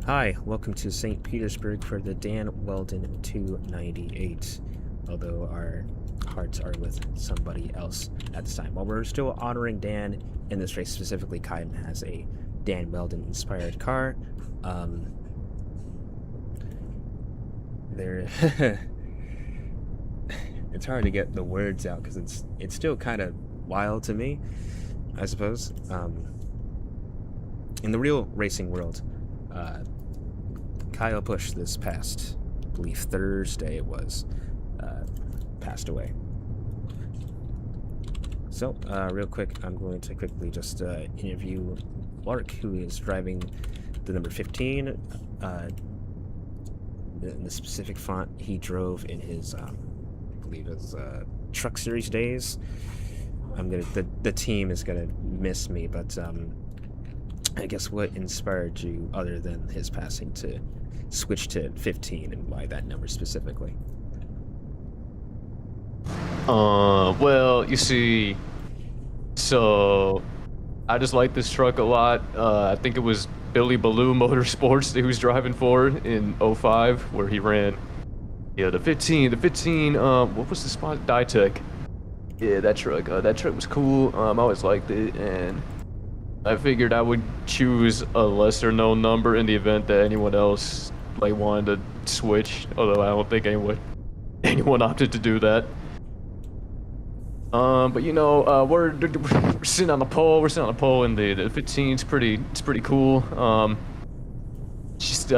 Hi, welcome to St. Petersburg for the Dan Wheldon 298. Although our hearts are with somebody else at this time. While we're still honoring Dan in this race, specifically Kaiden has a Dan Wheldon inspired car. There, it's hard to get the words out because it's still kind of wild to me, I suppose. In the real racing world, Kyle Busch this past, I believe Thursday it was, passed away. So, real quick, I'm going to quickly just interview Lark, who is driving the number 15. In the specific font he drove in his, I believe his Truck Series days. The team is gonna miss me, but I guess what inspired you, other than his passing, to switch to 15, and why that number specifically? Well, you see, so I just like this truck a lot. I think it was Billy Baloo Motorsports that he was driving for in 05, where he ran, the 15, what was the spot? Ditech. Yeah, that truck was cool. I always liked it, and I figured I would choose a lesser known number in the event that anyone else wanted to switch, although I don't think anyone opted to do that. But we're sitting on the pole. We're sitting on the pole, and the 15 is pretty cool. Just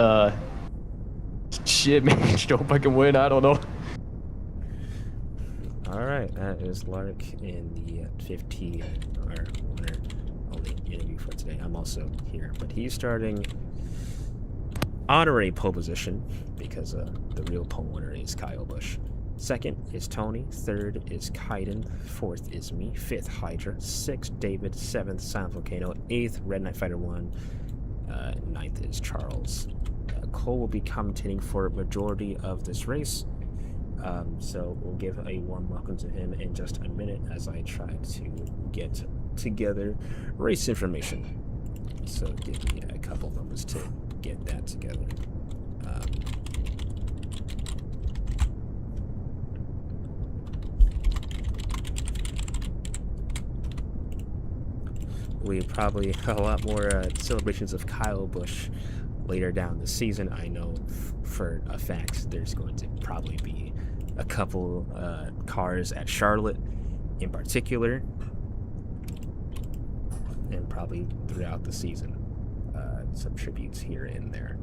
shit, man. Just hope I can win. I don't know. All right, that is Lark in the 15, our winner only interview for today. I'm also here, but he's starting honorary pole position because the real pole winner is Kyle Busch. Second is Tony. Third is Kaiden. Fourth is me. Fifth, Hydra. Sixth, David. Seventh, Silent Volcano. Eighth, Red Knight Fighter 1. Ninth is Charles. Cole will be commentating for a majority of this race. So we'll give a warm welcome to him in just a minute as I try to get together race information. So give me a couple moments to get that together. We probably have a lot more celebrations of Kyle Busch later down the season. I know for a fact there's going to probably be a couple cars at Charlotte in particular, and probably throughout the season, some tributes here and there.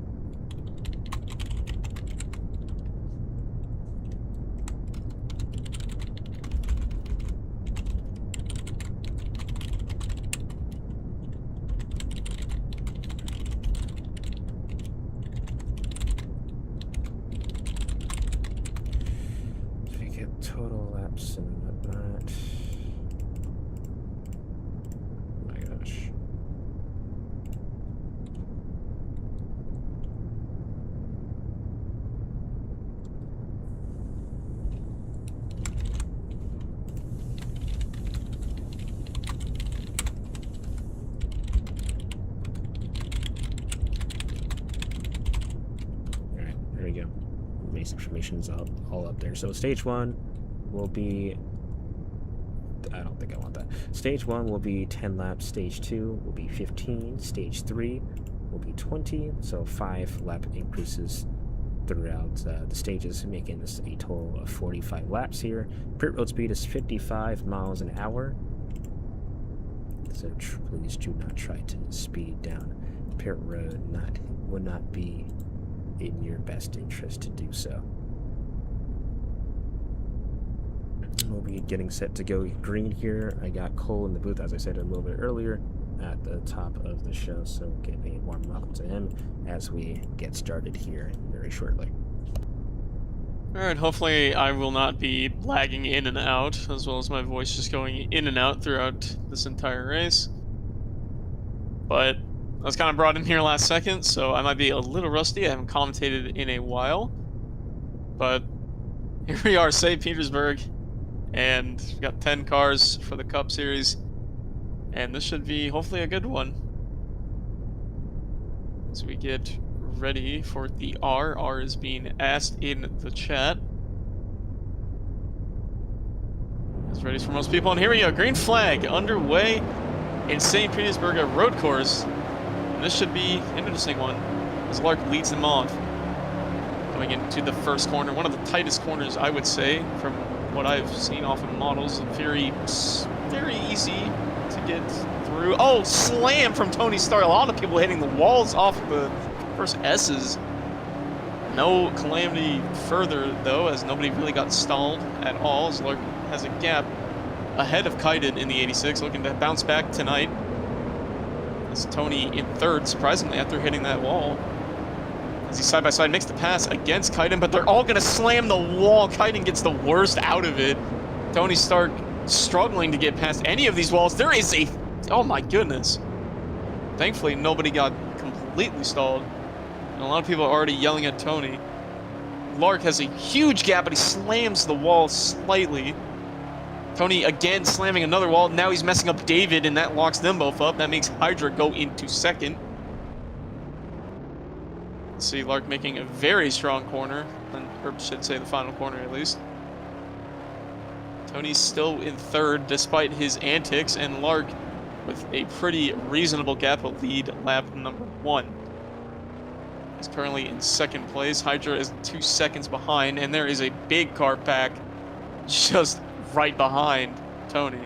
Total laps and whatnot. Oh my gosh. Alright, there we go. Base information's all up there. So stage 1 will be, I don't think I want that. Stage 1 will be 10 laps. Stage 2 will be 15. Stage 3 will be 20. So 5 lap increases throughout the stages, making this a total of 45 laps here. Pit road speed is 55 miles an hour. So please do not try to speed down pit road. Would not be in your best interest to do so. We'll be getting set to go green here. I got Cole in the booth, as I said a little bit earlier, at the top of the show, so give a warm welcome to him as we get started here very shortly. Alright, hopefully I will not be lagging in and out, as well as my voice just going in and out throughout this entire race. But I was kind of brought in here last second, so I might be a little rusty. I haven't commentated in a while. But here we are, St. Petersburg. And we've got 10 cars for the Cup Series, and this should be hopefully a good one as we get ready for the R. R is being asked in the chat. It's ready for most people, and here we go. Green flag underway in St. Petersburg road course. And this should be an interesting one, as Lark leads them off. Going into the first corner, one of the tightest corners, I would say, from what I've seen off of models. Very easy to get through. Oh, slam from Tony Stark. A lot of people hitting the walls off of the first S's. No calamity further, though, as nobody really got stalled at all, as Lark has a gap ahead of Kaiden in the 86, looking to bounce back tonight. As Tony in third, surprisingly, after hitting that wall. As he side by side makes the pass against Kaiden, but they're all gonna slam the wall. Kaiden gets the worst out of it. Tony Stark struggling to get past any of these walls. There is a, oh my goodness. Thankfully, nobody got completely stalled. And a lot of people are already yelling at Tony. Lark has a huge gap, but he slams the wall slightly. Tony again slamming another wall. Now he's messing up David, and that locks them both up. That makes Hydra go into second. Let's see, Lark making a very strong corner, or should say the final corner at least. Tony's still in third despite his antics, and Lark with a pretty reasonable gap will lead lap number 1. He's currently in second place. Hydra is 2 seconds behind, and there is a big car pack just right behind Tony.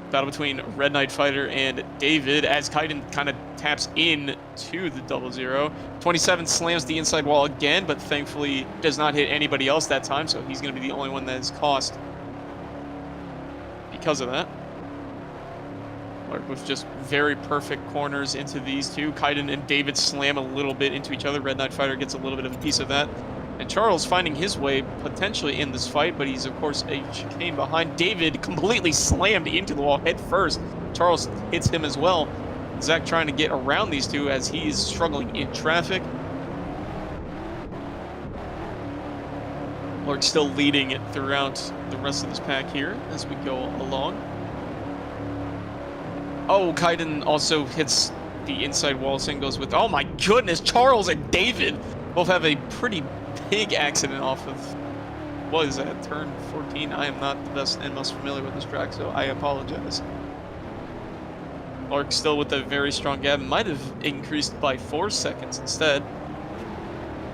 Battle between Red Knight Fighter and David as Kaiden kind of taps in to the 00. 27 slams the inside wall again, but thankfully does not hit anybody else that time, so he's going to be the only one that is cost because of that. Lark with just very perfect corners into these two. Kaiden and David slam a little bit into each other. Red Knight Fighter gets a little bit of a piece of that. And Charles finding his way potentially in this fight, but he's of course a chicane behind. David completely slammed into the wall head first. Charles hits him as well. Zach trying to get around these two as he is struggling in traffic. Lark still leading throughout the rest of this pack here as we go along. Oh, Kaiden also hits the inside wall singles with, oh my goodness, Charles and David both have a pretty big accident off of, what is that, turn 14? I am not the best and most familiar with this track, so I apologize. Lark still with a very strong gap, might have increased by 4 seconds instead.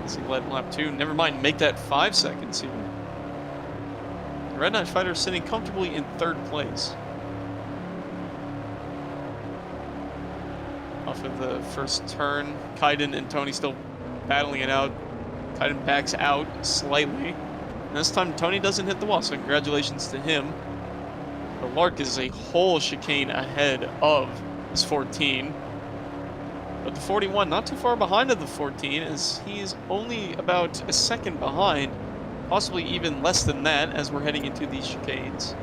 Let's see, led lap 2, never mind, make that 5 seconds here. Red Knight Fighter sitting comfortably in third place. Off of the first turn, Kaiden and Tony still battling it out. Kaiden backs out slightly. And this time Tony doesn't hit the wall, so congratulations to him. But Lark is a whole chicane ahead of his 14. But the 41 not too far behind of the 14, as he is only about a second behind, possibly even less than that as we're heading into these chicanes.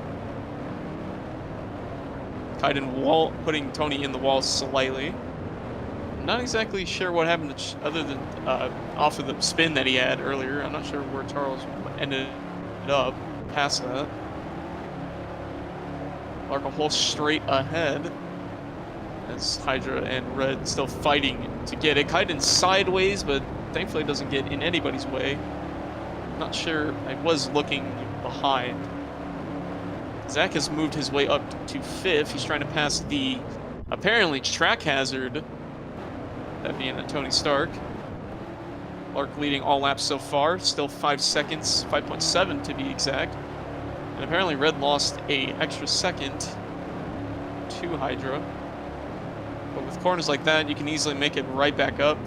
Kaiden putting Tony in the wall slightly. Not exactly sure what happened to other than off of the spin that he had earlier. I'm not sure where Charles ended up past that. Lark a whole straight ahead as Hydra and Red still fighting to get it. Kaiden sideways, but thankfully doesn't get in anybody's way. Not sure. I was looking behind. Zach has moved his way up to 5th. He's trying to pass the apparently track hazard. That being Tony Stark. Lark leading all laps so far. Still 5 seconds, 5.7 to be exact. And apparently Red lost a extra second to Hydra. But with corners like that, you can easily make it right back up.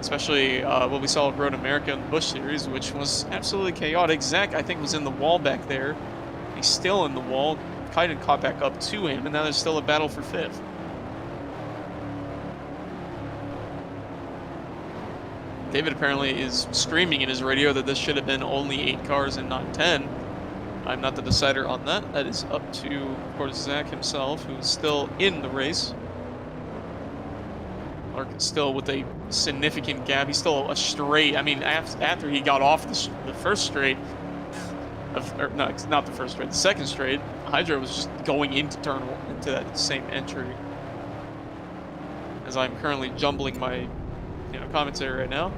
Especially what we saw at Road America in the Busch Series, which was absolutely chaotic. Zach, I think, was in the wall back there. He's still in the wall. Kaiden caught back up to him, and now there's still a battle for 5th. David apparently is screaming in his radio that this should have been only 8 cars and not 10. I'm not the decider on that. That is up to, of course, Zach himself, who's still in the race. Lark still with a significant gap. He's still a straight. I mean, after he got off the first straight, or no, not the first straight, the second straight, Hydra was just going into that same entry. As I'm currently jumbling my commentary right now.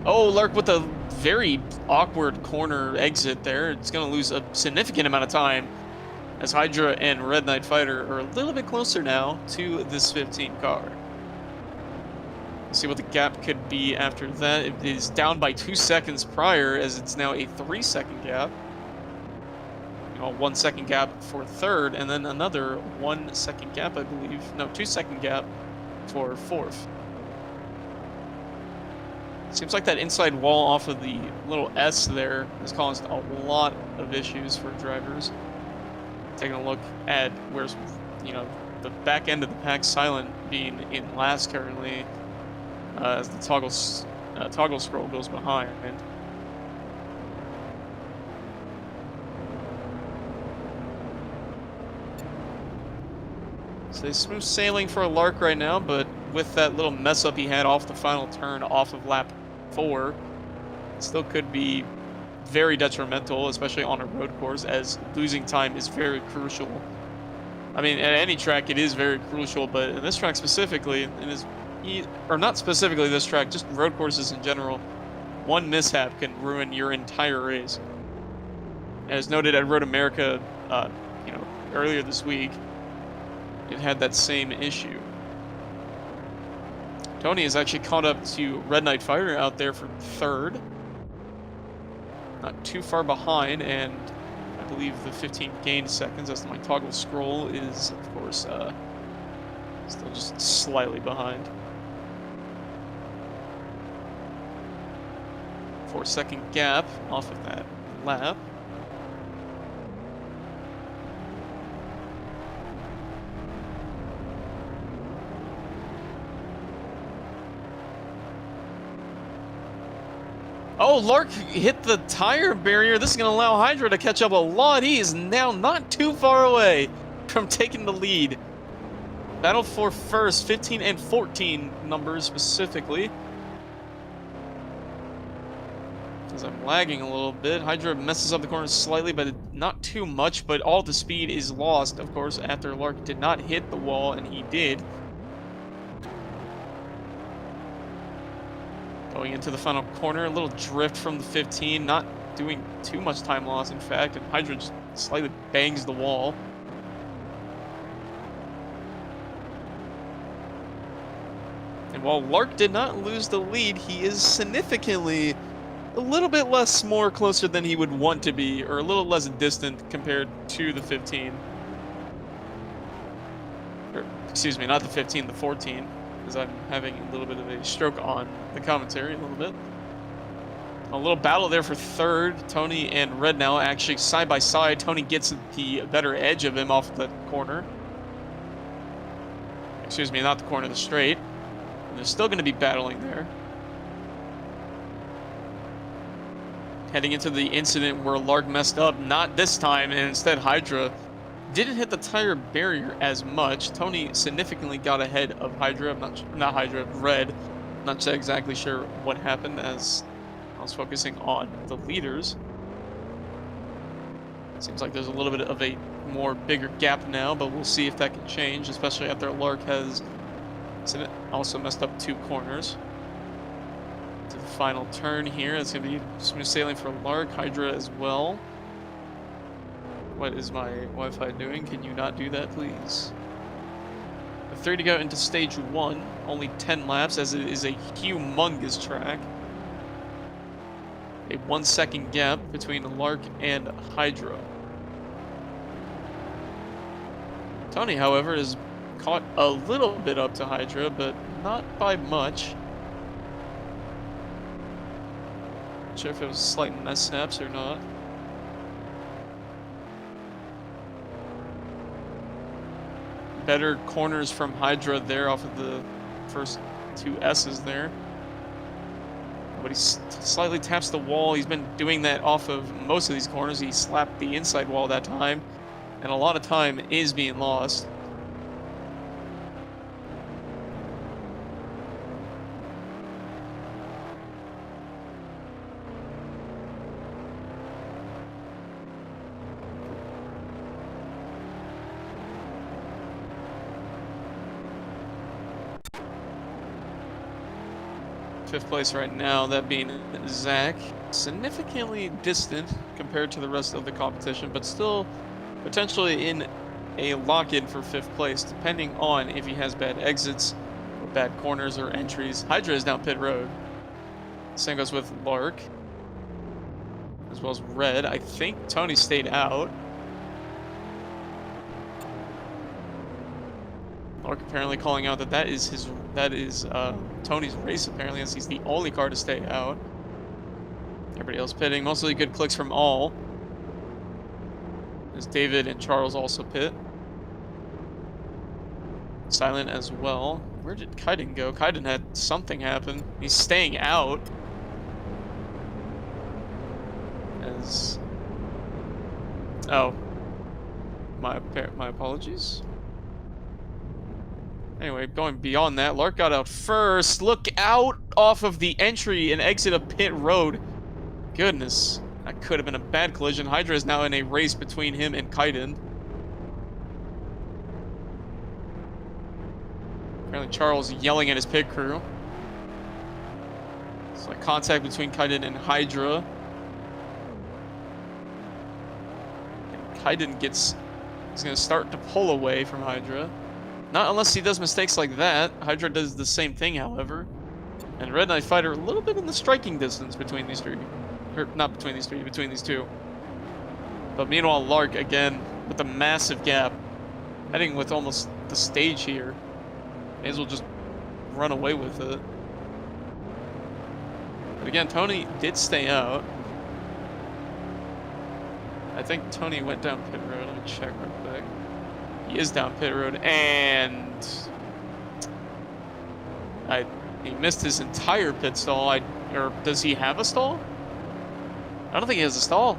Oh, Lark with a very awkward corner exit there. It's going to lose a significant amount of time as Hydra and Red Knight Fighter are a little bit closer now to this 15 car. Let's see what the gap could be after that. It is down by 2 seconds prior, as it's now a 3-second gap. 1 second gap for third, and then another 1 second gap, I believe. No, 2 second gap for fourth. Seems like that inside wall off of the little S there has caused a lot of issues for drivers. Taking a look at where's, the back end of the pack silent being in last currently, as the toggle scroll goes behind. So smooth sailing for a Lark right now, but with that little mess up he had off the final turn off of lap 4, it still could be very detrimental, especially on a road course, as losing time is very crucial. I mean, at any track it is very crucial, but in this track specifically, or not specifically this track, just road courses in general, one mishap can ruin your entire race. As noted at Road America, earlier this week, it had that same issue. Tony has actually caught up to Red Knight Fighter out there for third. Not too far behind, and I believe the 15 gained seconds as my toggle scroll is, of course, still just slightly behind. 4-second gap off of that lap. Oh, Lark hit the tire barrier. This is going to allow Hydra to catch up a lot. He is now not too far away from taking the lead. Battle for first, 15 and 14 numbers specifically. As I'm lagging a little bit, Hydra messes up the corners slightly, but not too much. But all the speed is lost, of course, after Lark did not hit the wall, and he did. Going into the final corner, a little drift from the 15, not doing too much time loss, in fact, and Hydra just slightly bangs the wall. And while Lark did not lose the lead, he is significantly a little bit more closer than he would want to be, or a little less distant compared to the 15. Or, excuse me, not the 15, the 14. As I'm having a little bit of a stroke on the commentary a little bit. A little battle there for third. Tony and Red now actually side by side. Tony gets the better edge of him off the corner. Excuse me, not the corner, the straight. And they're still going to be battling there. Heading into the incident where Lark messed up, not this time, and instead Hydra didn't hit the tire barrier as much. Tony significantly got ahead of Hydra. Not Hydra, Red. I'm not exactly sure what happened, as I was focusing on the leaders. Seems like there's a little bit of a bigger gap now, but we'll see if that can change, especially after Lark has also messed up 2 corners. To the final turn here, it's going to be smooth sailing for Lark, Hydra as well. What is my Wi-Fi doing? Can you not do that, please? 3 to go into stage 1. Only 10 laps, as it is a humongous track. A 1-second gap between Lark and Hydra. Tony, however, is caught a little bit up to Hydra, but not by much. Not sure if it was slight mishaps or not. Better corners from Hydra there off of the first 2 S's there. But he slightly taps the wall. He's been doing that off of most of these corners. He slapped the inside wall that time, and a lot of time is being lost. fifth place right now, that being Zach. Significantly distant compared to the rest of the competition, but still potentially in a lock-in for fifth place, depending on if he has bad exits or bad corners or entries. Hydra is down pit road. Same goes with Lark, as well as Red. I think Tony stayed out. Lark apparently calling out that that is Tony's race, apparently, as he's the only car to stay out. Everybody else pitting. Mostly good clicks from all. As David and Charles also pit. Silent as well. Where did Kaiden go? Kaiden had something happen. He's staying out. As... Oh. My apologies. Anyway, going beyond that, Lark got out first. Look out off of the entry and exit of pit road. Goodness. That could have been a bad collision. Hydra is now in a race between him and Kaiden. Apparently Charles yelling at his pit crew. It's like contact between Kaiden and Hydra. And Kaiden he's going to start to pull away from Hydra. Not unless he does mistakes like that. Hydra does the same thing, however. And Red Knight Fighter a little bit in the striking distance between these three. Or not between these three, between these two. But meanwhile, Lark, again, with a massive gap. Heading with almost the stage here. May as well just run away with it. But again, Tony did stay out. I think Tony went down pit road. Let me check real quick. He is down pit road, and he missed his entire pit stall. Or does he have a stall? I don't think he has a stall.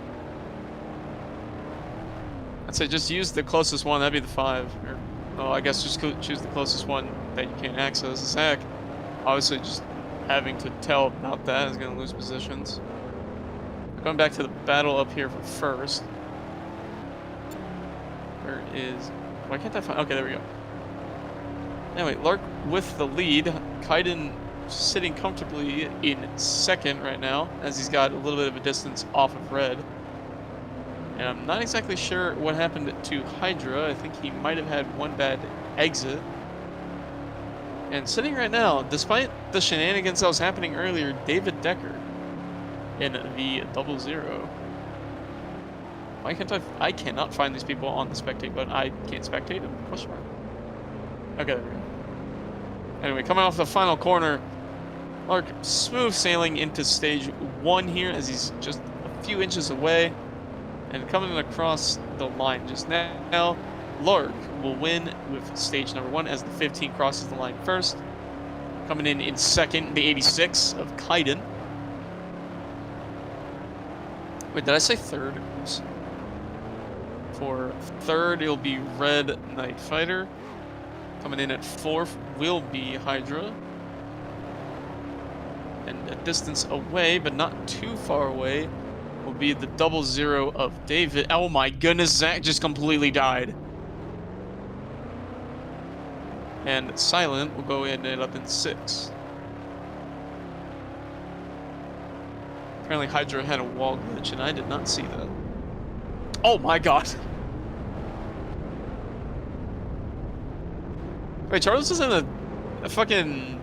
I'd say just use the closest one. That'd be the 5. Or, well, I guess just choose the closest one that you can't access. Zach, obviously, just having to tell about that is going to lose positions. Going back to the battle up here for first. Where is... Why can't I find... Okay, there we go. Anyway, Lark with the lead. Kaiden sitting comfortably in second right now, as he's got a little bit of a distance off of Red. And I'm not exactly sure what happened to Hydra. I think he might have had one bad exit. And sitting right now, despite the shenanigans that was happening earlier, David Decker in the 0-0. Why can't I cannot find these people on the spectate button. I can't spectate them. Question mark. Okay, there we go. Anyway, coming off the final corner, Lark smooth sailing into stage 1 here as he's just a few inches away. And coming across the line just now, Lark will win with stage number 1 as the 15 crosses the line first. Coming in second, the 86 of Kaiden. Wait, did I say third? Oops. For third, it'll be Red Knight Fighter. Coming in at 4th will be Hydra. And a distance away, but not too far away, will be the 0-0 of David. Oh my goodness, Zach just completely died. And Silent will go in and up in 6th. Apparently Hydra had a wall glitch, and I did not see that. Oh my god! Wait, Charles is in a fucking...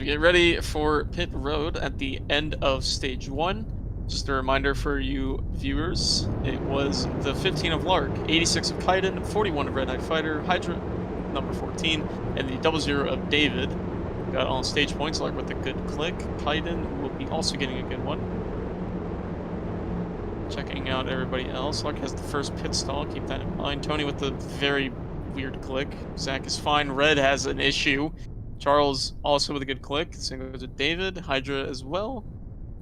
we get ready for pit road at the end of stage 1. Just a reminder for you viewers, it was the 15 of Lark, 86 of Kaiden, 41 of Red Knight Fighter, Hydra number 14, and the 00 of David. Got all stage points, Lark with a good click. Kaiden will be also getting a good one. Checking out everybody else. Lark has the first pit stall, keep that in mind. Tony with the very weird click. Zach is fine. Red has an issue. Charles also with a good click. Same goes with David. Hydra as well.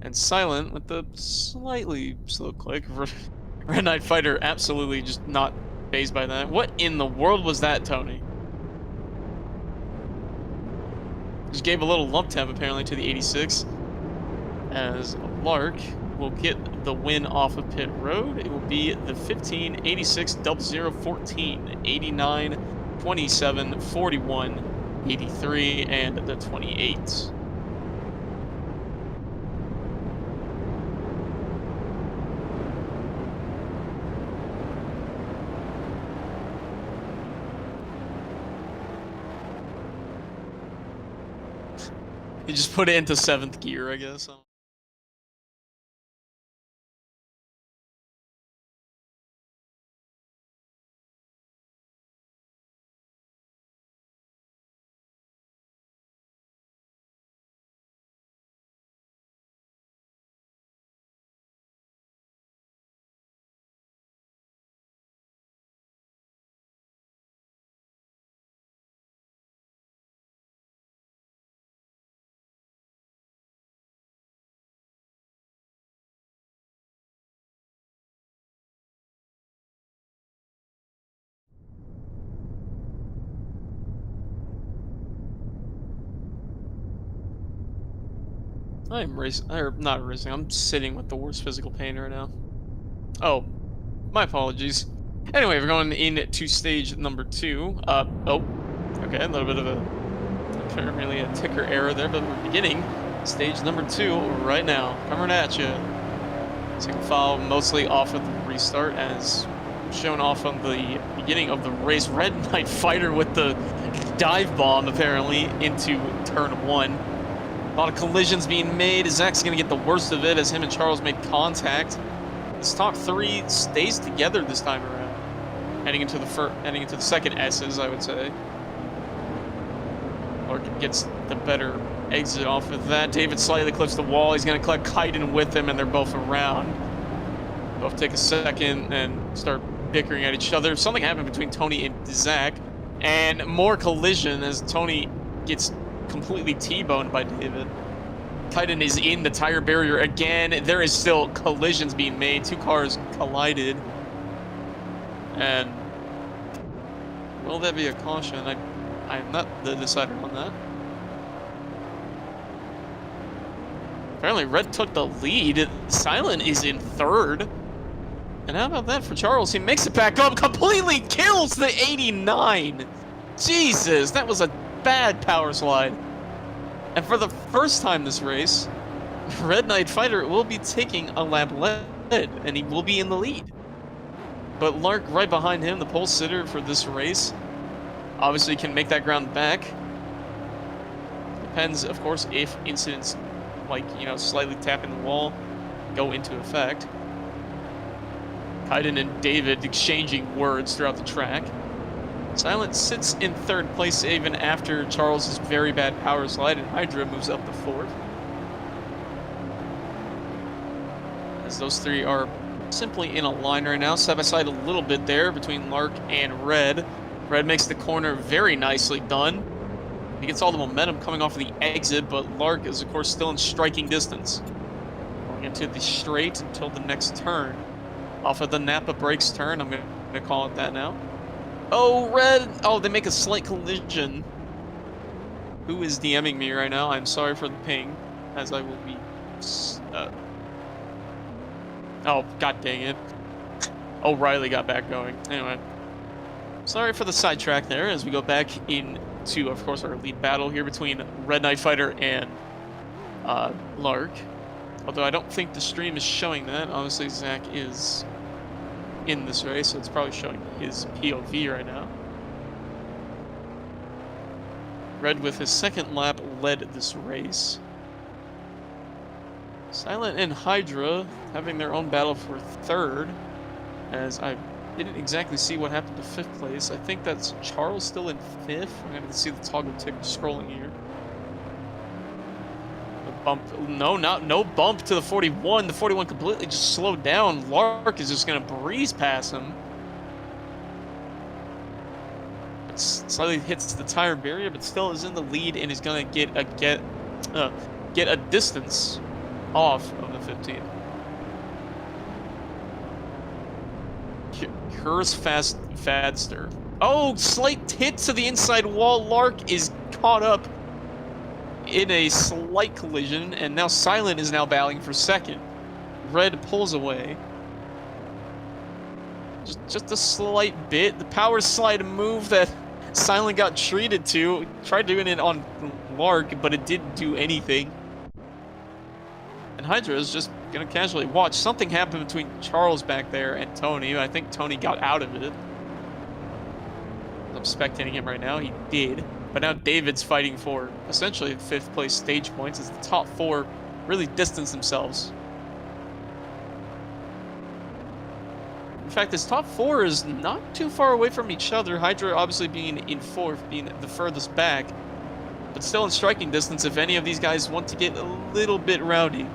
And Silent with the slightly slow click. Red Knight Fighter absolutely just not fazed by that. What in the world was that, Tony? Just gave a little lump tab apparently to the 86. As Lark will get the win off of pit road. It will be the 15, 86, 00, 14, 89, 27, 41, 83, and the 28. You just put it into 7th gear, I guess. I'm racing, or not racing, I'm sitting with the worst physical pain right now. Oh, my apologies. Anyway, we're going into stage number 2. Oh, okay, a little bit of apparently a ticker error there, but we're beginning stage number 2 right now. Coming at you. Single file mostly off of the restart, as shown off on the beginning of the race. Red Knight Fighter with the dive bomb, apparently, into turn 1. A lot of collisions being made. Zach's going to get the worst of it as him and Charles made contact. This top 3 stays together this time around. Heading into the second S's, I would say. Larkin gets the better exit off of that. David slightly clips the wall. He's going to collect Kaiden with him, and they're both around. Both take a second and start bickering at each other. Something happened between Tony and Zach, and more collision as Tony gets completely T-boned by David. Kaiden is in the tire barrier again. There is still collisions being made. 2 cars collided. And will there be a caution? I'm not the decider on that. Apparently Red took the lead. Silent is in 3rd. And how about that for Charles? He makes it back up, completely kills the 89. Jesus, that was a bad power slide. And for the first time this race, Red Knight Fighter will be taking a lap lead, and he will be in the lead. But Lark right behind him, the pole sitter for this race, obviously can make that ground back. Depends, of course, if incidents like, slightly tapping the wall go into effect. Kaiden and David exchanging words throughout the track. Silent sits in 3rd place even after Charles's very bad power slide, and Hydra moves up to 4th. As those 3 are simply in a line right now, side by side a little bit there between Lark and Red. Red makes the corner very nicely done. He gets all the momentum coming off of the exit, but Lark is, of course, still in striking distance. Going into the straight until the next turn. Off of the Napa Brakes turn, I'm going to call it that now. Oh, Red! Oh, they make a slight collision. Who is DMing me right now? I'm sorry for the ping, as I will be... Oh, god dang it. Oh, Riley got back going. Anyway. Sorry for the sidetrack there, as we go back into, of course, our lead battle here between Red Knight Fighter and Lark. Although I don't think the stream is showing that. Obviously, Zach is in this race, so it's probably showing his POV right now. Red with his second lap led this race. Silent and Hydra having their own battle for third, as I didn't exactly see what happened to fifth place. I think that's Charles still in fifth. I'm gonna see the toggle ticker scrolling here. A bump, no bump to the 41. The 41 completely just slowed down. Lark is just gonna breeze past him. It slightly hits the tire barrier, but still is in the lead and is gonna get a distance off of the 15. Curse Fadster. Oh, slight hit to the inside wall. Lark is caught up in a slight collision, and now Silent is now battling for second. Red pulls away. Just a slight bit. The power slide move that Silent got treated to. Tried doing it on Lark, but it didn't do anything. And Hydra is just gonna casually watch. Something happened between Charles back there and Tony. I think Tony got out of it. I'm spectating him right now. He did. But now David's fighting for essentially 5th place stage points as the top 4 really distance themselves. In fact, this top 4 is not too far away from each other. Hydra obviously being in 4th, being the furthest back. But still in striking distance if any of these guys want to get a little bit rowdy.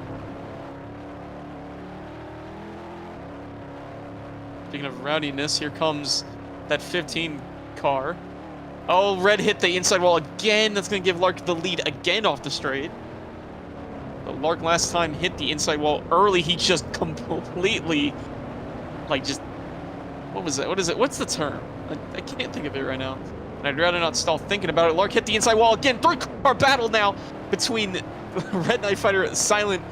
Speaking of rowdiness, here comes that 15 car. Oh, Red hit the inside wall again. That's going to give Lark the lead again off the straight. But Lark last time hit the inside wall early. He just completely, like, just, what was it? What is it? What's the term? I can't think of it right now. And I'd rather not stall thinking about it. Lark hit the inside wall again. 3-car battle now between Red Knight Fighter, Silent,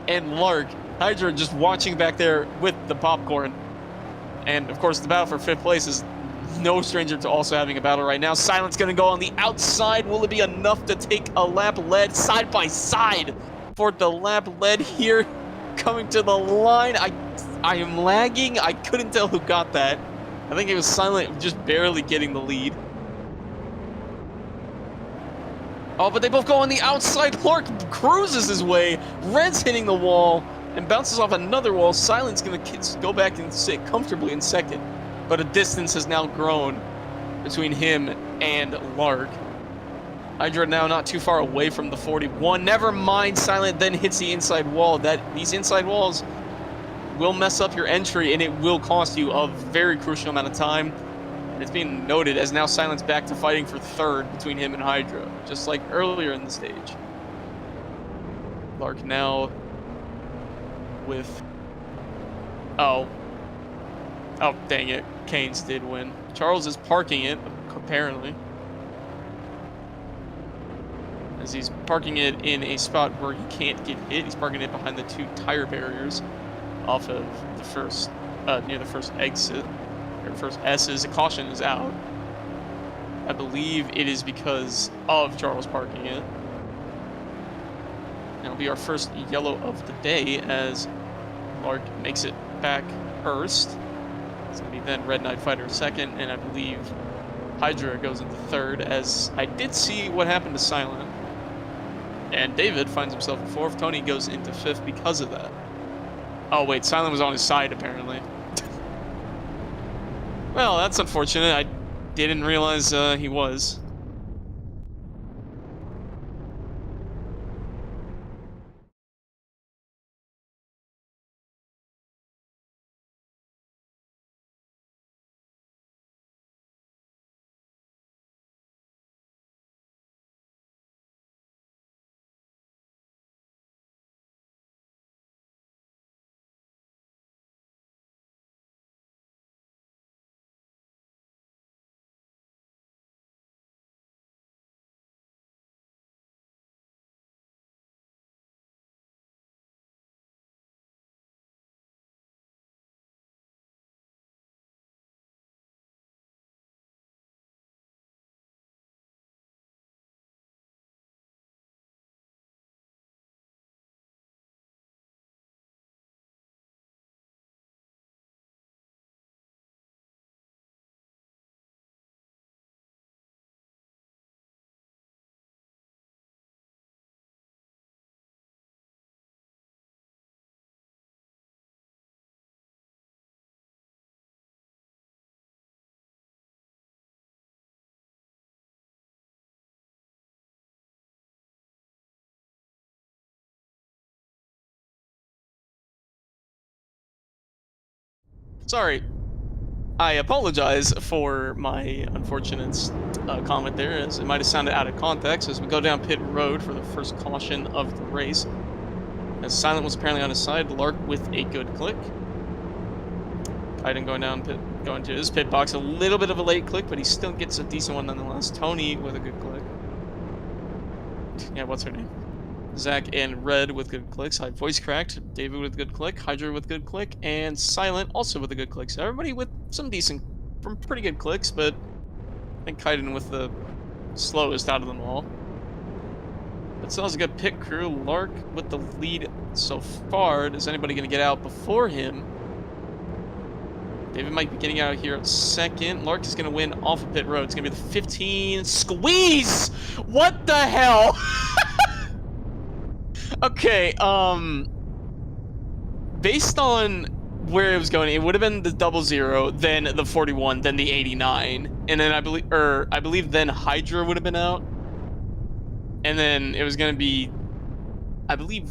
and Lark. Hydra just watching back there with the popcorn. And, of course, the battle for 5th place is no stranger to also having a battle right now. Silent's going to go on the outside. Will it be enough to take a lap lead side by side for the lap lead here? Coming to the line. I am lagging. I couldn't tell who got that. I think it was Silent just barely getting the lead. Oh, but they both go on the outside. Clark cruises his way. Red's hitting the wall and bounces off another wall. Silent's going to go back and sit comfortably in second. But a distance has now grown between him and Lark. Hydra now not too far away from the 41. Never mind, Silent then hits the inside wall. These inside walls will mess up your entry, and it will cost you a very crucial amount of time. And it's being noted as now Silent's back to fighting for third between him and Hydra, just like earlier in the stage. Lark now with... Oh, dang it. Keynes did win. Charles is parking it, apparently. As he's parking it in a spot where he can't get hit. He's parking it behind the 2 tire barriers off of the first, near the first exit. Or first S's. A caution is out. I believe it is because of Charles parking it. And it'll be our first yellow of the day as Lark makes it back first. It's going to be then Red Knight Fighter second, and I believe Hydra goes into third, as I did see what happened to Silent. And David finds himself in 4th. Tony goes into 5th because of that. Oh, wait, Silent was on his side, apparently. Well, that's unfortunate. I didn't realize he was. Sorry. I apologize for my unfortunate comment there, as it might have sounded out of context, as we go down pit road for the first caution of the race. As Silent was apparently on his side, Lark with a good click. Kaiden going to his pit box, a little bit of a late click, but he still gets a decent one nonetheless. Tony with a good click. Yeah, what's her name? Zach and Red with good clicks. I voice cracked. David with a good click. Hydra with a good click. And Silent also with a good click. So everybody with some pretty good clicks, but I think Kaiden with the slowest out of them all. But still has a good pit crew. Lark with the lead so far. Is anybody going to get out before him? David might be getting out here at second. Lark is going to win off of pit road. It's going to be the 15 squeeze. What the hell? Okay, based on where it was going, it would have been the 00, then the 41, then the 89, and then I believe then Hydra would have been out, and then it was gonna be, I believe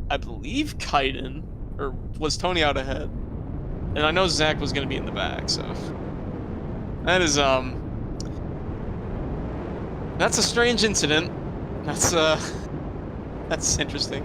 Kaiden, or was Tony out ahead? And I know Zach was gonna be in the back, so that is that's a strange incident. That's interesting.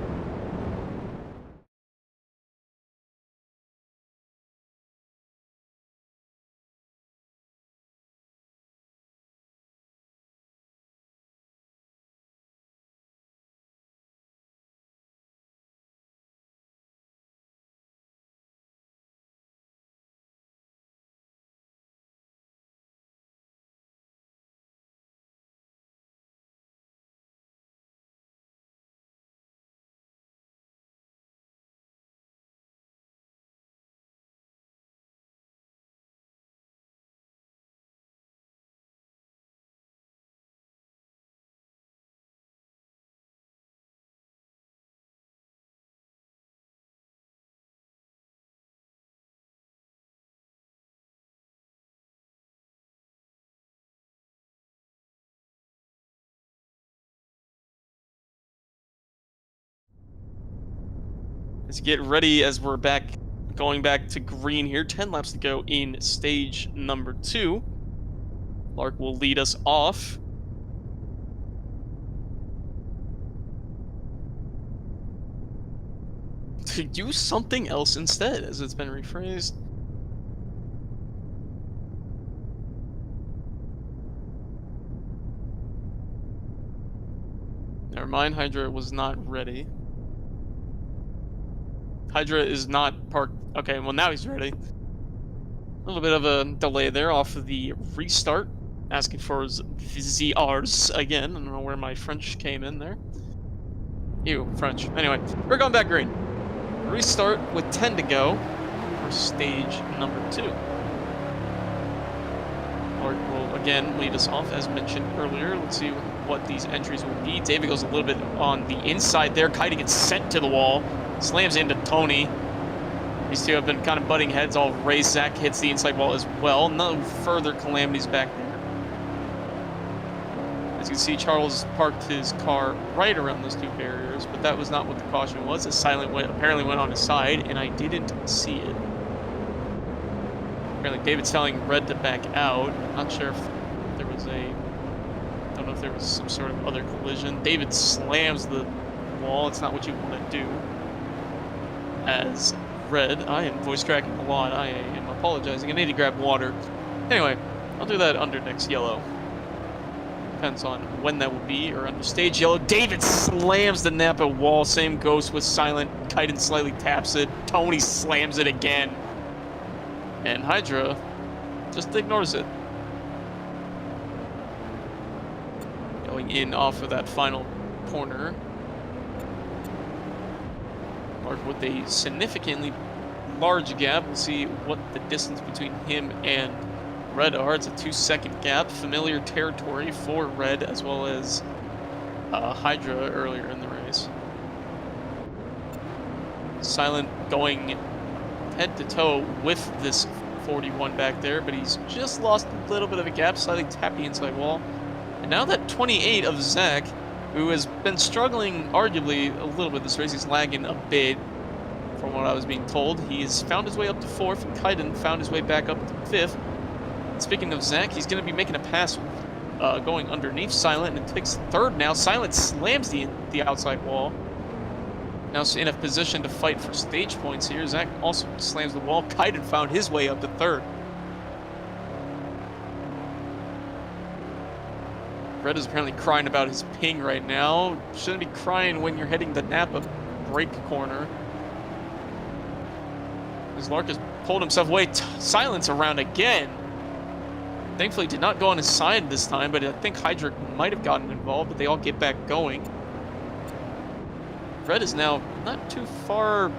Let's get ready as we're going back to green here. 10 laps to go in stage number 2. Lark will lead us off. To do something else instead, as it's been rephrased. Never mind, Hydra was not ready. Hydra is not parked. Okay, well now he's ready. A little bit of a delay there off of the restart. Asking for ZRs again. I don't know where my French came in there. Ew, French. Anyway, we're going back green. Restart with 10 to go for stage number 2. Lark will again lead us off as mentioned earlier. Let's see what these entries will be. David goes a little bit on the inside there. Kaiden gets sent to the wall. Slams into Tony. These two have been kind of butting heads all race. Zach hits the inside wall as well. No further calamities back there. As you can see, Charles parked his car right around those two barriers, but that was not what the caution was. The Silent apparently went on his side, and I didn't see it. Apparently David's telling Red to back out. Not sure if there was don't know if there was some sort of other collision. David slams the wall. It's not what you want to do. As Red, I am voice cracking a lot. I am apologizing. I need to grab water. Anyway, I'll do that under next yellow. Depends on when that will be, or under stage yellow. David slams the Napa wall. Same goes with Silent. Kaiden slightly taps it. Tony slams it again. And Hydra just ignores it. Going in off of that final corner. Lark with a significantly large gap. We'll see what the distance between him and Red are. It's a 2-second gap. Familiar territory for Red as well as Hydra earlier in the race. Silent going head to toe with this 41 back there, but he's just lost a little bit of a gap, slightly tapped the inside wall. And now that 28 of Zach, who has been struggling arguably a little bit this race, he's lagging a bit. from what I was being told. He's found his way up to 4th, and Kaiden found his way back up to 5th. Speaking of Zach, he's going to be making a pass going underneath Silent and takes 3rd now. Silent slams the outside wall. Now in a position to fight for stage points here. Zach also slams the wall. Kaiden found his way up to 3rd. Red is apparently crying about his ping right now. Shouldn't be crying when you're hitting the Napa brake corner. As Lark has pulled himself away. Silence around again. Thankfully did not go on his side this time, but I think Hydra might have gotten involved, but they all get back going. Red is now not too far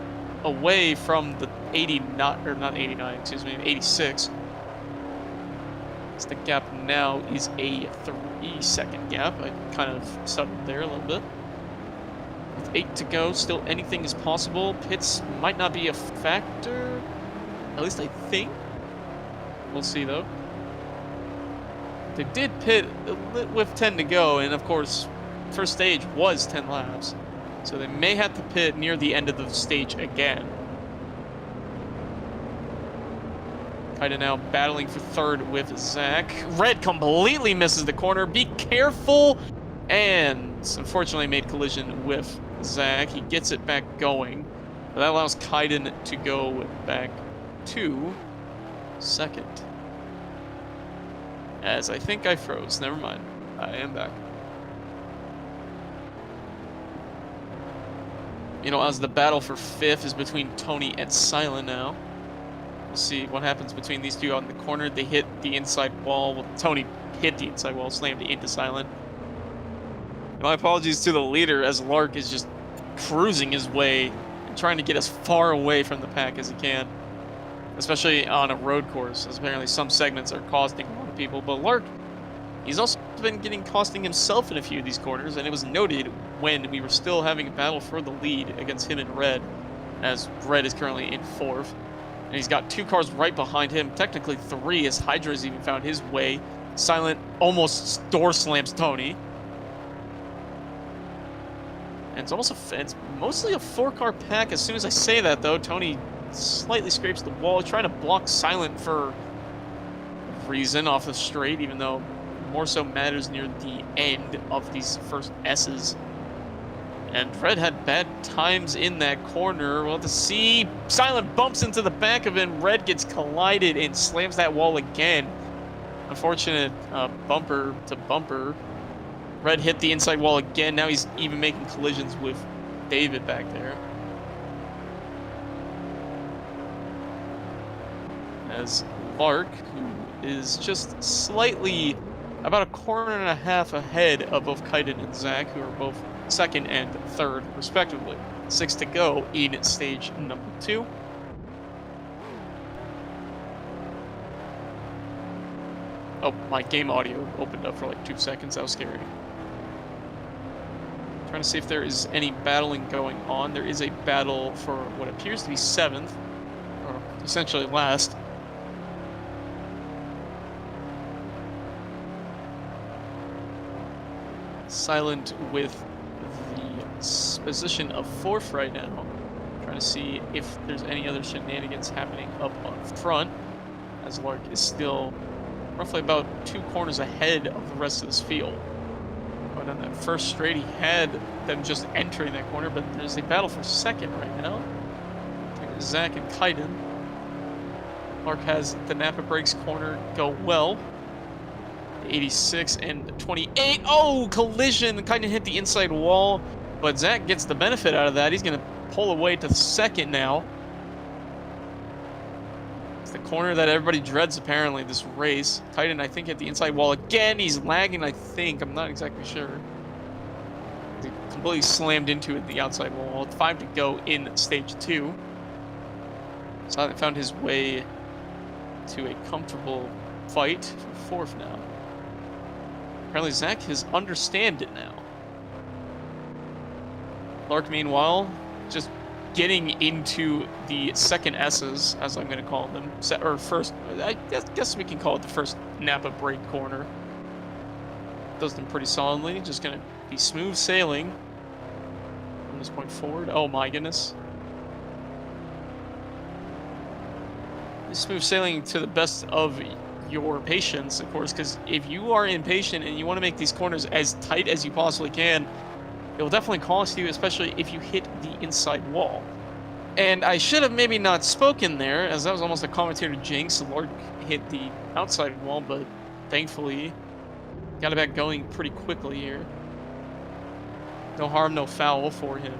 away from the 89, or not 89, excuse me, 86. So the gap now is a 3-second gap. I kind of stuttered there a little bit. With 8 to go, still anything is possible. Pits might not be a factor, at least I think. We'll see though. They did pit with 10 to go, and of course, first stage was 10 laps. So they may have to pit near the end of the stage again. Kaiden now battling for 3rd with Zach. Red completely misses the corner. Be careful! And unfortunately made collision with Zach. He gets it back going. But that allows Kaiden to go back to 2nd. As I think I froze. Never mind. I am back. You know, as the battle for 5th is between Tony and Silent now. We'll see what happens between these two out in the corner. They hit the inside wall. Well, Tony hit the inside wall, slammed it into Silent. My apologies to the leader, as Lark is just cruising his way and trying to get as far away from the pack as he can. Especially on a road course, as apparently some segments are costing a lot of people. But Lark, he's also been costing himself in a few of these corners, and it was noted when we were still having a battle for the lead against him and Red, as Red is currently in 4th. And he's got 2 cars right behind him, technically 3, as Hydra's even found his way. Silent almost door slams Tony. And it's mostly a 4-car pack. As soon as I say that, though, Tony slightly scrapes the wall, trying to block Silent for reason off the straight, even though more so matters near the end of these first S's. And Red had bad times in that corner. We'll have to see. Silent bumps into the back of him. Red gets collided and slams that wall again. Unfortunate bumper to bumper. Red hit the inside wall again. Now he's even making collisions with David back there. As Lark, who is just slightly, about a corner and a half ahead of both Kaiden and Zach, who are both 2nd and 3rd, respectively. 6 to go in stage number 2. Oh, my game audio opened up for like 2 seconds. That was scary. Trying to see if there is any battling going on. There is a battle for what appears to be 7th, or essentially last. Silent with the position of 4th right now. Trying to see if there's any other shenanigans happening up on front, as Lark is still roughly about 2 corners ahead of the rest of this field. But on that first straight, he had them just entering that corner, but there's a battle for 2nd right now between Zach and Kaiden. Lark has the Napa Brakes corner go well. 86 and 28. Oh, collision! Kaiden hit the inside wall, but Zach gets the benefit out of that. He's going to pull away to 2nd now. It's the corner that everybody dreads, apparently, this race. Kaiden, I think, hit the inside wall again. He's lagging, I think. I'm not exactly sure. He completely slammed into it, the outside wall. 5 to go in stage 2. Silent found his way to a comfortable fight for 4th now. Apparently Zach has understand it now. Lark, meanwhile, just getting into the 2nd S's, as I'm going to call them. Or first, I guess we can call it the first Napa brake corner. Does them pretty solidly. Just going to be smooth sailing from this point forward. Oh my goodness. smooth sailing to the best of your patience, of course, because if you are impatient and you want to make these corners as tight as you possibly can, it will definitely cost you, especially if you hit the inside wall. And I should have maybe not spoken there, as that was almost a commentator jinx. Lord hit the outside wall, but thankfully got it back going pretty quickly here. No harm, no foul for him.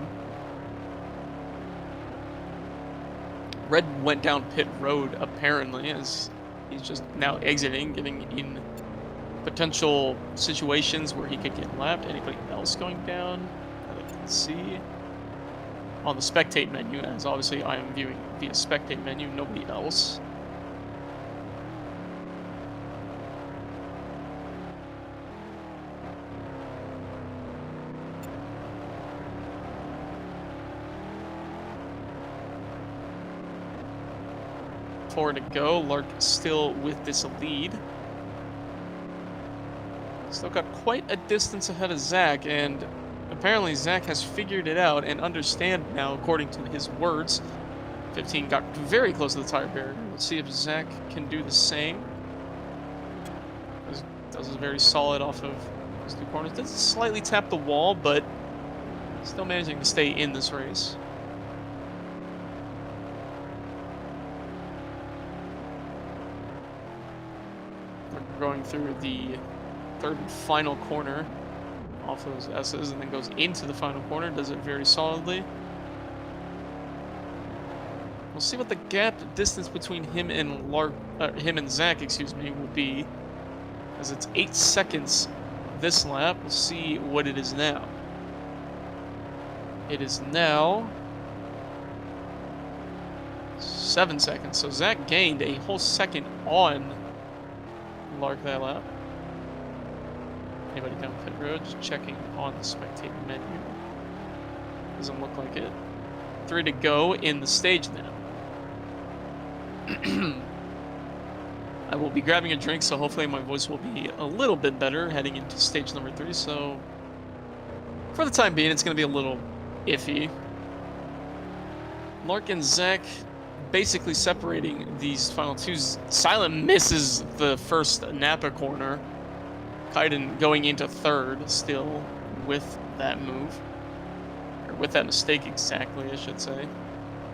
Red went down pit road, apparently, as he's just now exiting, getting in potential situations where he could get lapped. Anybody else going down that I can see? On the spectate menu, as obviously I am viewing via spectate menu, nobody else. Four to go. Lark still with this lead. Still got quite a distance ahead of Zach, and apparently Zach has figured it out and understand now, according to his words. 15 got very close to the tire barrier. Let's see if Zach can do the same. Does very solid off of those two corners. Does slightly tap the wall, but still managing to stay in this race. We're going through the third and final corner off those S's, and then goes into the final corner. Does it very solidly. We'll see what the gap distance between him and Zach, excuse me, will be, as it's 8 seconds this lap. We'll see what it is now. It is now 7 seconds. So Zach gained a whole second on Lark that lap. Anybody down pit road? Just checking on the spectator menu. Doesn't look like it. 3 to go in the stage now. I will be grabbing a drink, so hopefully my voice will be a little bit better heading into stage number 3. So for the time being, it's going to be a little iffy. Lark and Zach basically separating these final two. Silent misses the first Napa corner. Kaiden going into third still with that move. Or with that mistake exactly, I should say.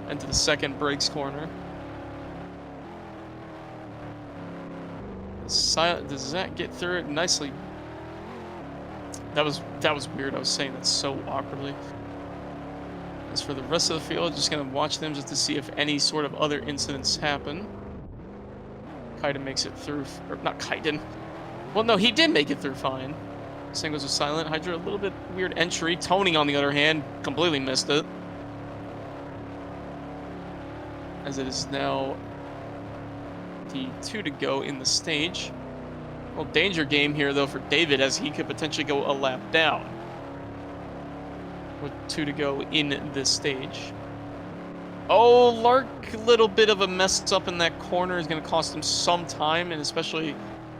Into the second brakes corner. Does Zach get through it nicely? That was weird. I was saying that so awkwardly. As for the rest of the field, just gonna watch them just to see if any sort of other incidents happen. Kaiden makes it through, or not Kaiden. Well, no, he did make it through fine. Same goes with Silent. Hydra, a little bit weird entry. Tony, on the other hand, completely missed it. As it is now the 2 to go in the stage. Well, danger game here, though, for David, as he could potentially go a lap down. With 2 to go in this stage. Oh, Lark, a little bit of a mess up in that corner is going to cost him some time, and especially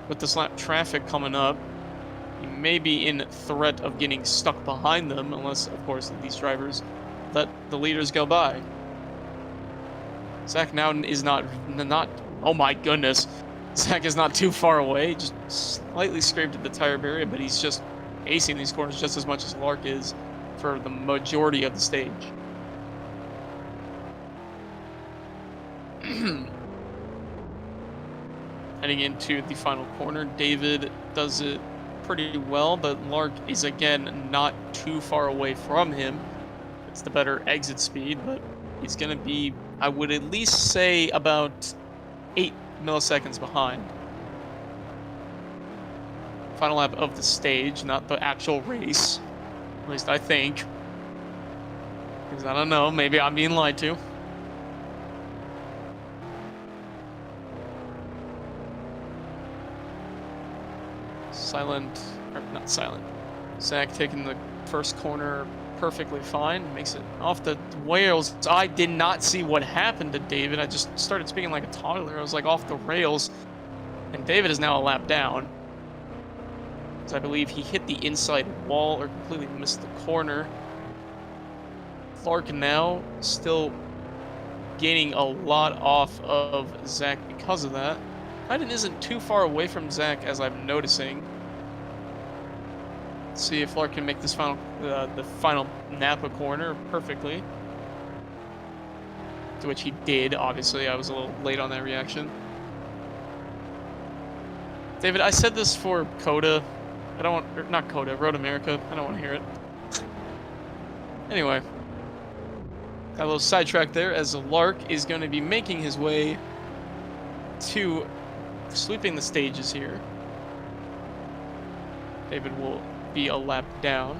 with this lap traffic coming up, he may be in threat of getting stuck behind them, unless, of course, these drivers let the leaders go by. Zach now is not, oh my goodness. Zach is not too far away, just slightly scraped at the tire barrier, but he's just acing these corners just as much as Lark is for the majority of the stage. Heading into the final corner, David does it pretty well, but Lark is again not too far away from him. It's the better exit speed, but he's going to be, I would at least say, about 8 milliseconds behind. Final lap of the stage, not the actual race. At least I think. Because I don't know, maybe I'm being lied to. Silent, or not Silent. Zach taking the first corner perfectly fine. Makes it off the rails. I did not see what happened to David. I just started speaking like a toddler. I was like off the rails. And David is now a lap down. So I believe he hit the inside wall or completely missed the corner. Clark now still gaining a lot off of Zach because of that. Hyden isn't too far away from Zach as I'm noticing. Let's see if Lark can make this the final Napa corner perfectly. To which he did, obviously. I was a little late on that reaction. David, I said this for Coda. I don't want, or not Coda, Road America. I don't want to hear it. Anyway. Got a little sidetracked there as Lark is going to be making his way to sweeping the stages here. David will be a lap down.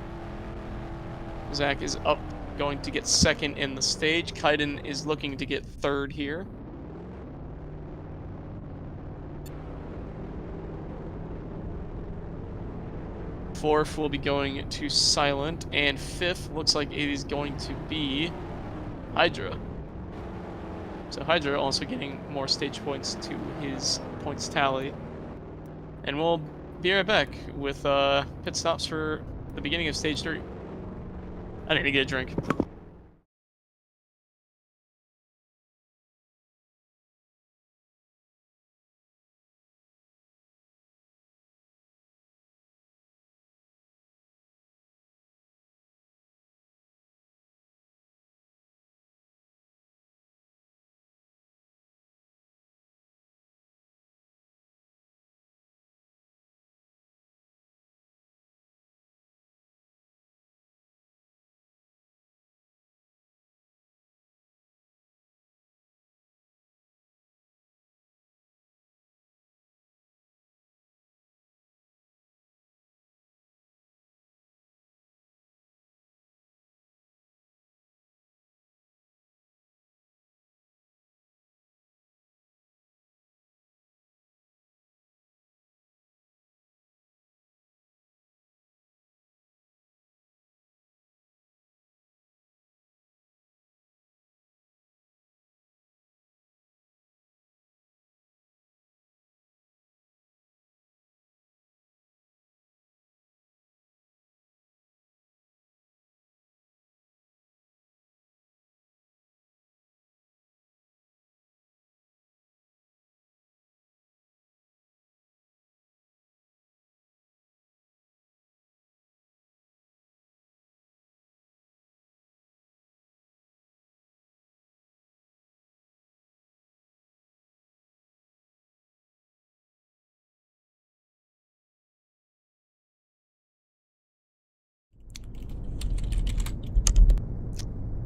Zach is up, going to get second in the stage. Kaiden is looking to get third here. Fourth will be going to Silent, and fifth looks like it is going to be Hydra. So Hydra also getting more stage points to his points tally. And we'll be right back with pit stops for the beginning of stage 3. I need to get a drink.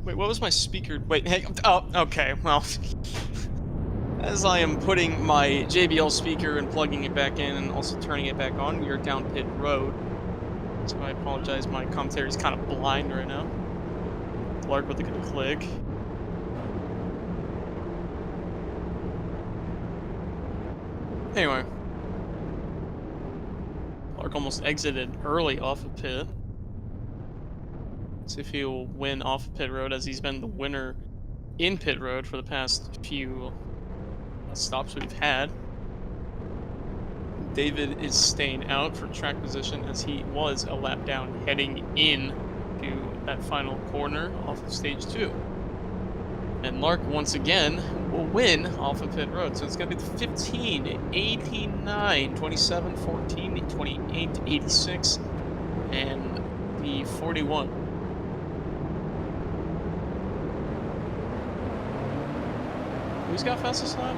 Wait, what was my speaker? Wait, hey, oh, okay, well. As I am putting my JBL speaker and plugging it back in and also turning it back on, we are down pit road. So I apologize, my commentary is kind of blind right now. Lark with a good click. Anyway. Lark almost exited early off of pit. See if he'll win off of pit road as he's been the winner in pit road for the past few stops we've had. David is staying out for track position as he was a lap down heading in to that final corner off of stage 2. And Lark once again will win off of pit road. So it's going to be the 15, 89, 27, 14, 28, 86, and the 41. Who's got fastest lap?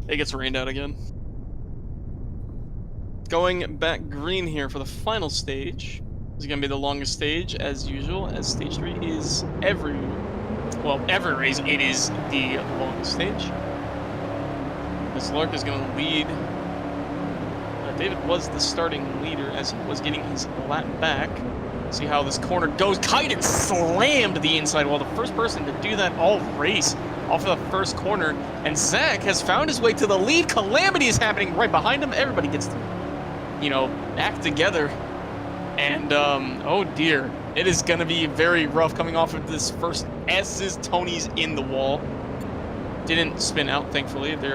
It gets rained out again. Going back green here for the final stage. This is going to be the longest stage, as usual, as stage 3 is every race, it is the longest stage. This Lark is going to lead. David was the starting leader as he was getting his lap back. See how this corner goes. Kaiden slammed the inside wall. The first person to do that all race off of the first corner. And Zach has found his way to the lead. Calamity is happening right behind him. Everybody gets to, act together. And, oh dear. It is going to be very rough coming off of this first S's. Tony's in the wall. Didn't spin out, thankfully. They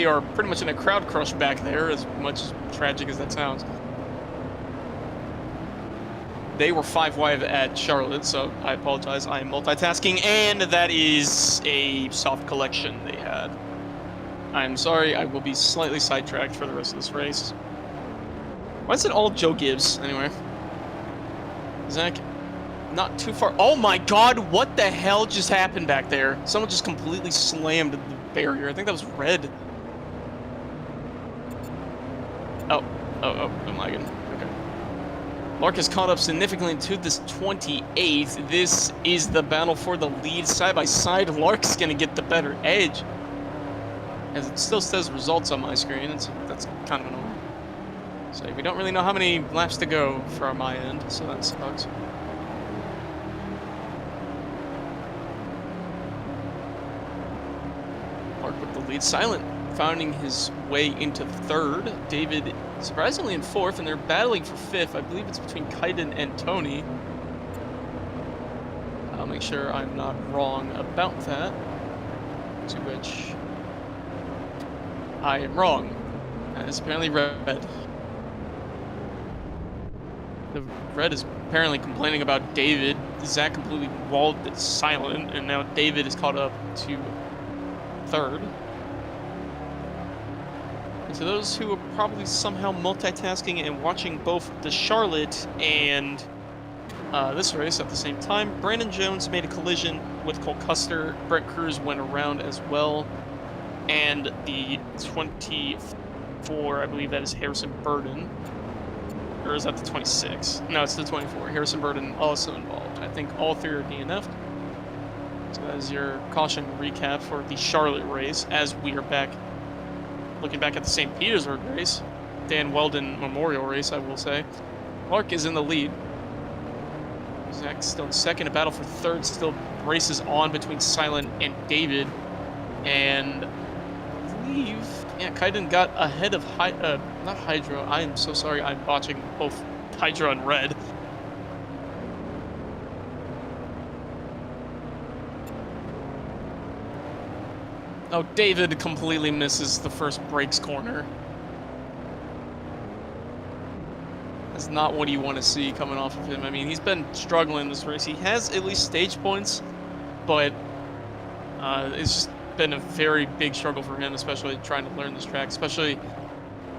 are pretty much in a crowd crush back there, as much tragic as that sounds. They were 5 wide at Charlotte, so I apologize. I am multitasking, and that is a soft collection they had. I'm sorry, I will be slightly sidetracked for the rest of this race. Why is it all Joe Gibbs, anyway? Zach, not too far. Oh my god, what the hell just happened back there? Someone just completely slammed the barrier. I think that was red. Oh, I'm lagging. Okay. Lark has caught up significantly to this 28th. This is the battle for the lead side by side. Lark's gonna get the better edge. As it still says results on my screen, that's kind of annoying. So we don't really know how many laps to go from my end, so that sucks. Lark with the lead. Silent finding his way into third. David surprisingly in fourth, and they're battling for fifth. I believe it's between Kaiden and Tony. I'll make sure I'm not wrong about that. To which I am wrong. And it's apparently red. The red is apparently complaining about David. Zach completely walled Silent, and now David is caught up to third. And to those who are probably somehow multitasking and watching both the Charlotte and this race at the same time, Brandon Jones made a collision with Cole Custer. Brett Cruz went around as well. And the 24, I believe that is Harrison Burden. Or is that the 26? No, it's the 24. Harrison Burden also involved. I think all 3 are DNF'd. So that is your caution recap for the Charlotte race, as we are back, looking back at the St. Petersburg race. Dan Wheldon Memorial race, I will say. Clark is in the lead. Zach still in second. A battle for third still races on between Silent and David. And I believe, yeah, Kaiden got ahead of not Hydra. I am so sorry. I'm watching both Hydra and Red. Oh, David completely misses the first brakes corner. That's not what you want to see coming off of him. I mean, he's been struggling this race. He has at least stage points, but it's just been a very big struggle for him, especially trying to learn this track. Especially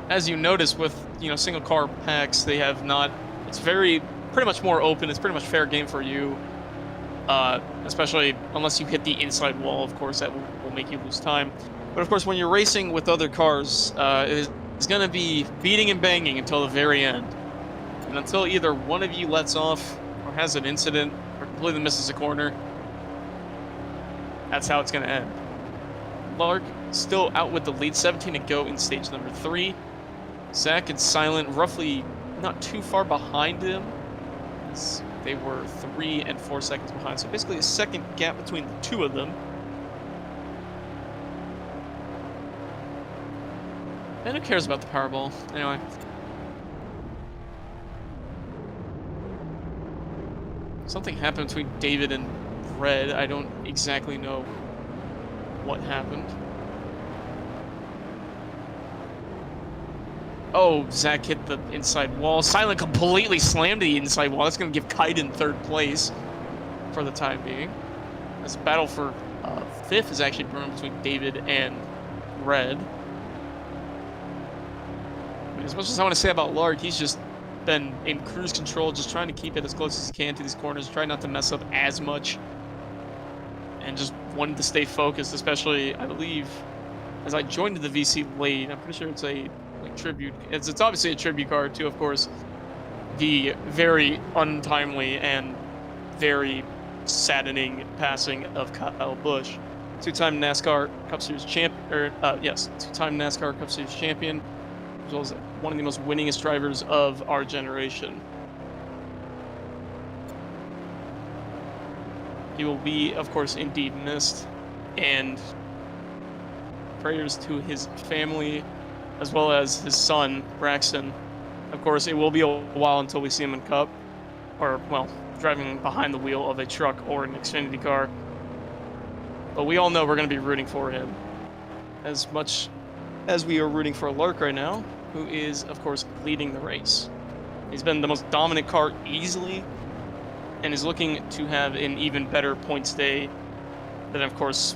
as you notice with single car packs, they have not. It's pretty much more open. It's pretty much fair game for you, especially unless you hit the inside wall. Of course, that will make you lose time. But of course, when you're racing with other cars, it's going to be beating and banging until the very end. And until either one of you lets off or has an incident or completely misses a corner, that's how it's going to end. Lark still out with the lead, 17 to go in stage number 3. Zach and Silent roughly not too far behind him. They were 3 and 4 seconds behind, so basically a second gap between the two of them. And who cares about the Powerball? Anyway. Something happened between David and Red. I don't exactly know what happened. Oh, Zach hit the inside wall. Silent completely slammed the inside wall. That's going to give Kaiden third place for the time being. This battle for fifth is actually brewing between David and Red. I mean, as much as I want to say about Lark, he's just been in cruise control, just trying to keep it as close as he can to these corners, trying not to mess up as much, and just wanted to stay focused, especially, I believe, as I joined the VC late. I'm pretty sure it's a tribute. It's obviously a tribute card to, of course, the very untimely and very saddening passing of Kyle Busch, two-time NASCAR Cup Series champion, two-time NASCAR Cup Series champion, as well as one of the most winningest drivers of our generation. He will be, of course, indeed missed, and prayers to his family, as well as his son, Braxton. Of course, it will be a while until we see him in Cup, or, well, driving behind the wheel of a truck or an Xfinity car. But we all know we're going to be rooting for him, as much as we are rooting for Lark right now, who is, of course, leading the race. He's been the most dominant car easily, and is looking to have an even better points day than, of course,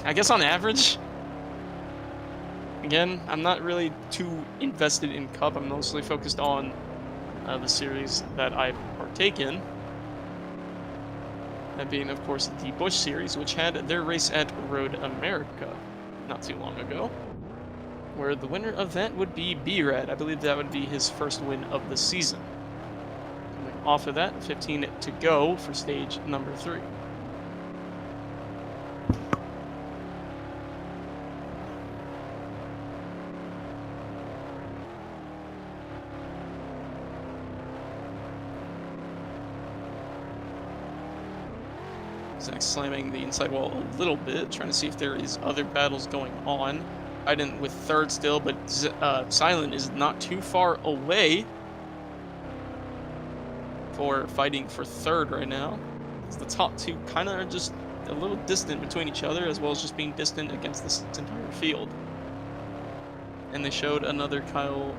I guess on average. Again, I'm not really too invested in Cup. I'm mostly focused on the series that I partake in. That being, of course, the Busch Series, which had their race at Road America not too long ago, where the winner of that would be B-Rad. I believe that would be his first win of the season. Coming off of that, 15 to go for stage number 3. Zach slamming the inside wall a little bit, trying to see if there is other battles going on. Biden with third still, but Silent is not too far away for fighting for third right now. The top two kind of are just a little distant between each other, as well as just being distant against this entire field. And they showed another Kyle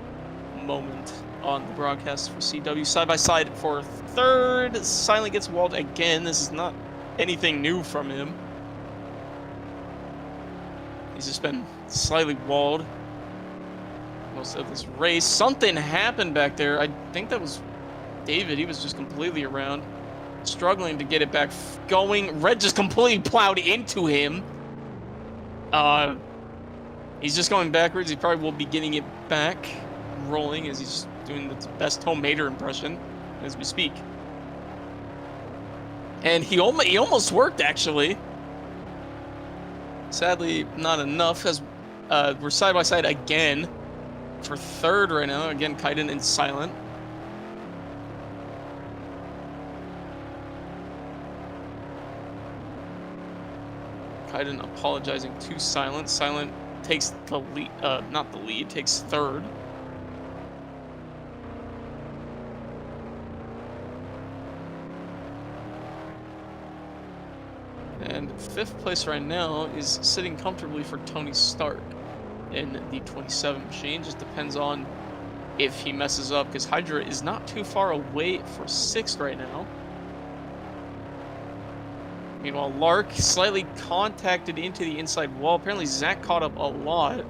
moment on the broadcast for CW. Side by side for third. Silent gets walled again. This is not anything new from him. He's just been slightly walled most of this race. Something happened back there. I think that was David. He was just completely around, struggling to get it back going. Red just completely plowed into him. He's just going backwards. He probably will be getting it back rolling, as he's doing the best Tom Mater impression as we speak. And he almost worked, actually. Sadly, not enough, as we're side by side again for third right now. Again, Kaiden and Silent. Kaiden apologizing to Silent. Silent takes the lead, not the lead, takes third. And fifth place right now is sitting comfortably for Tony Stark in the 27 machine. Just depends on if he messes up, because Hydra is not too far away for sixth right now. Meanwhile, Lark slightly contacted into the inside wall. Apparently, Zach caught up a lot,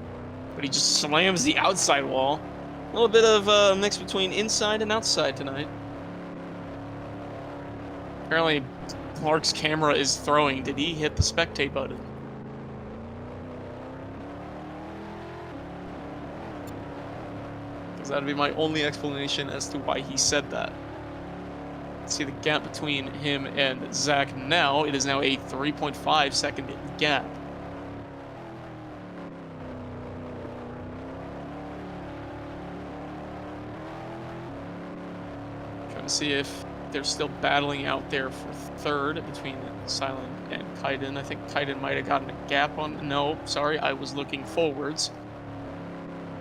but he just slams the outside wall. A little bit of a mix between inside and outside tonight. Apparently, Lark's camera is throwing. Did he hit the spectate button? Because that would be my only explanation as to why he said that. See the gap between him and Zach now. It is now a 3.5 second gap. Trying to see if they're still battling out there for third between Silent and Kaiden. I think Kaiden might have gotten a gap on. No, sorry, I was looking forwards.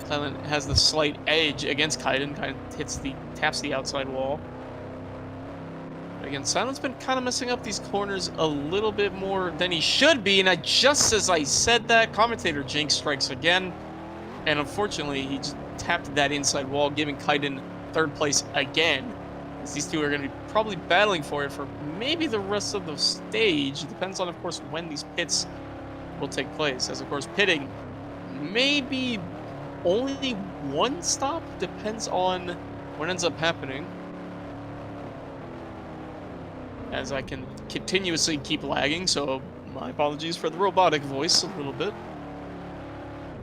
Silent has the slight edge against Kaiden. Kaiden taps the outside wall. Again, Silent's been kind of messing up these corners a little bit more than he should be, and just as I said that, commentator Jinx strikes again, and unfortunately, he just tapped that inside wall, giving Kaiden third place again, as these two are going to be probably battling for it for maybe the rest of the stage. It depends on, of course, when these pits will take place, as, of course, pitting maybe only one stop, depends on what ends up happening. As I can continuously keep lagging, so my apologies for the robotic voice a little bit.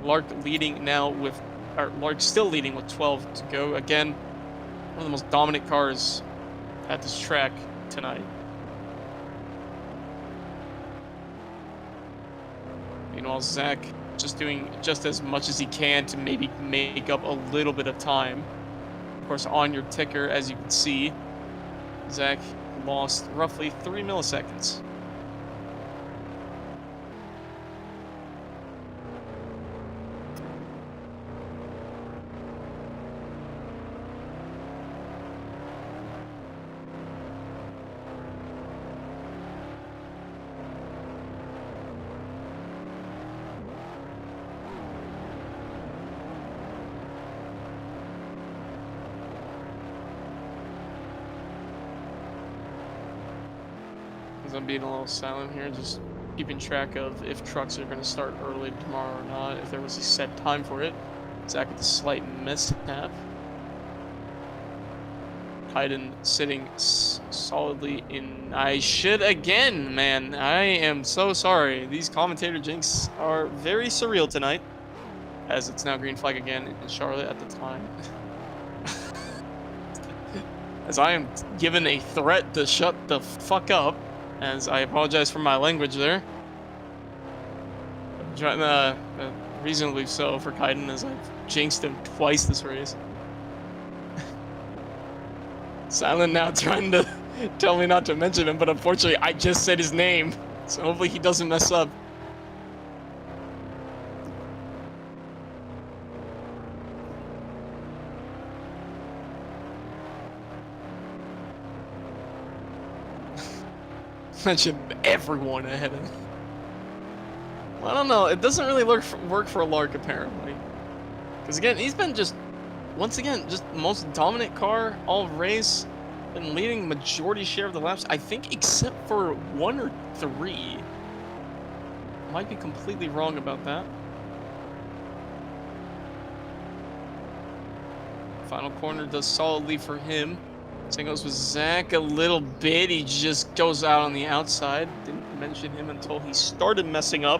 Lark leading now with, or Lark still leading with 12 to go. Again, one of the most dominant cars at this track tonight. Meanwhile, Zach just doing just as much as he can to maybe make up a little bit of time. Of course, on your ticker, as you can see, Zach lost roughly 3 milliseconds. I'm being a little silent here, just keeping track of if trucks are going to start early tomorrow or not, if there was a set time for it. Zach with a slight mishap. Wheldon sitting solidly in. I should again, man. I am so sorry. These commentator jinx are very surreal tonight, as it's now green flag again in Charlotte at the time. As I am given a threat to shut the fuck up. As I apologize for my language there. Reasonably so for Wheldon, as I've jinxed him twice this race. Silent now trying to tell me not to mention him, but unfortunately I just said his name. So hopefully he doesn't mess up. Mention everyone ahead of him. Well, I don't know. It doesn't really work for Lark, apparently. Because, again, he's been just, once again, just the most dominant car all race. Been leading majority share of the laps, I think, except for 1 or 3. Might be completely wrong about that. Final corner does solidly for him. Same goes with Zach a little bit. He just goes out on the outside. Didn't mention him until he started messing up.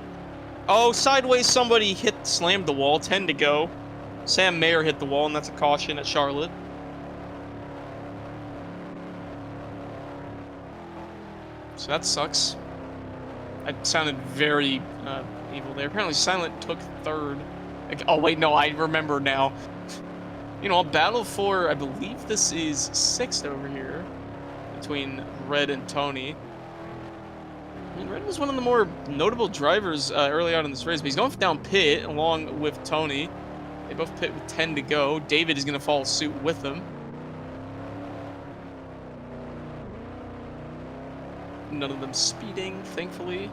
Oh, sideways somebody slammed the wall. 10 to go. Sam Mayer hit the wall, and that's a caution at Charlotte. So that sucks. I sounded very evil there. Apparently Silent took 3rd. Oh, wait, no, I remember now. You know, a battle for, I believe this is 6th over here, between Red and Tony. I mean, Red was one of the more notable drivers early on in this race, but he's going down pit along with Tony. They both pit with 10 to go. David is going to follow suit with them. None of them speeding, thankfully.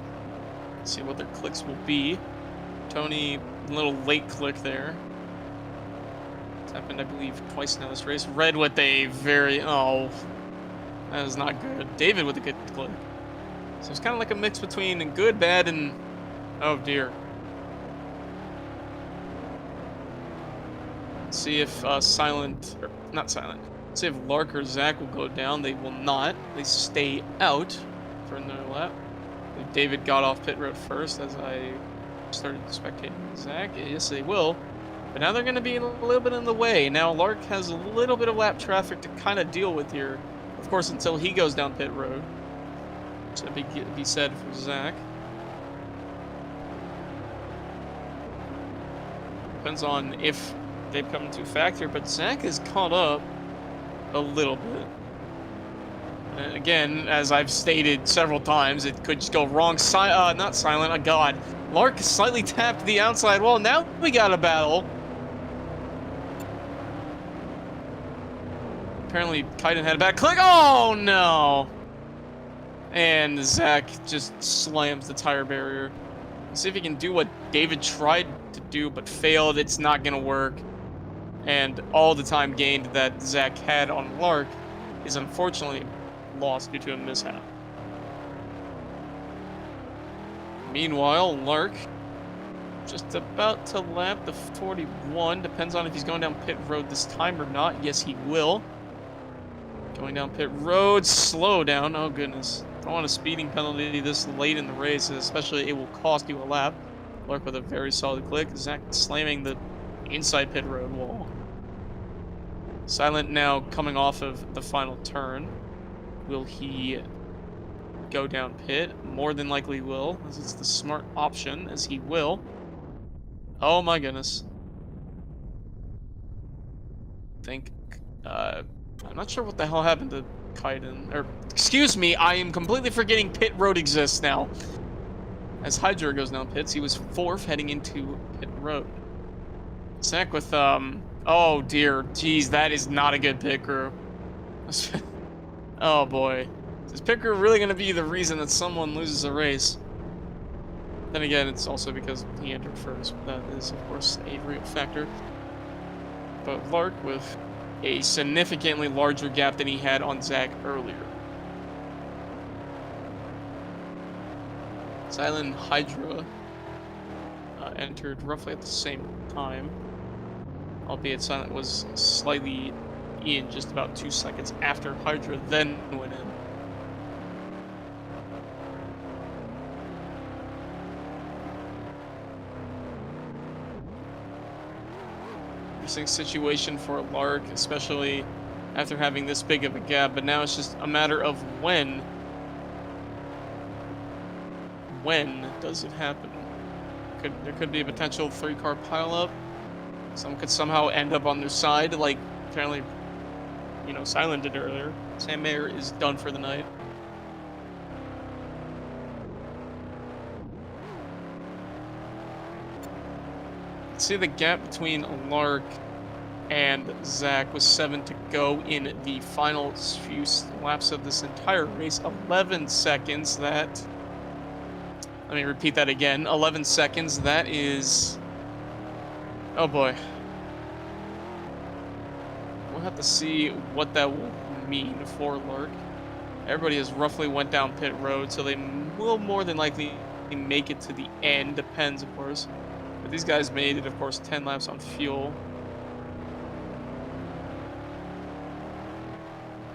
Let's see what their clicks will be. Tony, a little late click there. Happened, I believe, twice now this race. Red with a very... Oh, that is not good. David with a good click. So it's kind of like a mix between good, bad, and... Oh, dear. Let's see if Silent... Or, not Silent. Let's see if Lark or Zach will go down. They will not. They stay out for another lap. David got off pit road first as I started spectating Zach. Yes, they will. But now they're going to be a little bit in the way. Now Lark has a little bit of lap traffic to kind of deal with here. Of course, until he goes down pit road. So be said for Zach. Depends on if they've come into factor, but Zach is caught up a little bit. And again, as I've stated several times, it could just go wrong. Not silent, God. Lark slightly tapped the outside wall. Now we got a battle. Apparently, Wheldon had a bad click. Oh, no. And Zach just slams the tire barrier. Let's see if he can do what David tried to do but failed. It's not going to work. And all the time gained that Zach had on Lark is unfortunately lost due to a mishap. Meanwhile, Lark just about to lap the 41. Depends on if he's going down pit road this time or not. Yes, he will. Going down pit road, slow down. Oh, goodness. Don't want a speeding penalty this late in the race, especially it will cost you a lap. Lark with a very solid click. Zach slamming the inside pit road wall. Silent now coming off of the final turn. Will he go down pit? More than likely will, as it's the smart option, as he will. Oh my goodness. I'm not sure what the hell happened to Kaiden. Or, excuse me, I am completely forgetting pit road exists now. As Hydra goes down pits, he was 4th heading into pit road. Zach with, oh dear, geez, that is not a good pit crew. Oh boy. Is this pit crew really going to be the reason that someone loses a race? Then again, it's also because he entered first. That is, of course, a real factor. But Lark with a significantly larger gap than he had on Zach earlier. Silent Hydra entered roughly at the same time, albeit Silent was slightly in just about 2 seconds after Hydra then went in. Interesting situation for Lark, especially after having this big of a gap, but now it's just a matter of when does it happen? There could be a potential 3-car pileup. Some could somehow end up on their side, like apparently, you know, Silent did earlier. Sam Mayer is done for the night. See, the gap between Lark and Zach was 7 to go in the final few laps of this entire race. 11 seconds. Let me repeat that again. 11 seconds. That is... Oh boy. We'll have to see what that will mean for Lark. Everybody has roughly went down pit road, so they will more than likely make it to the end. Depends, of course. But these guys made it, of course, 10 laps on fuel.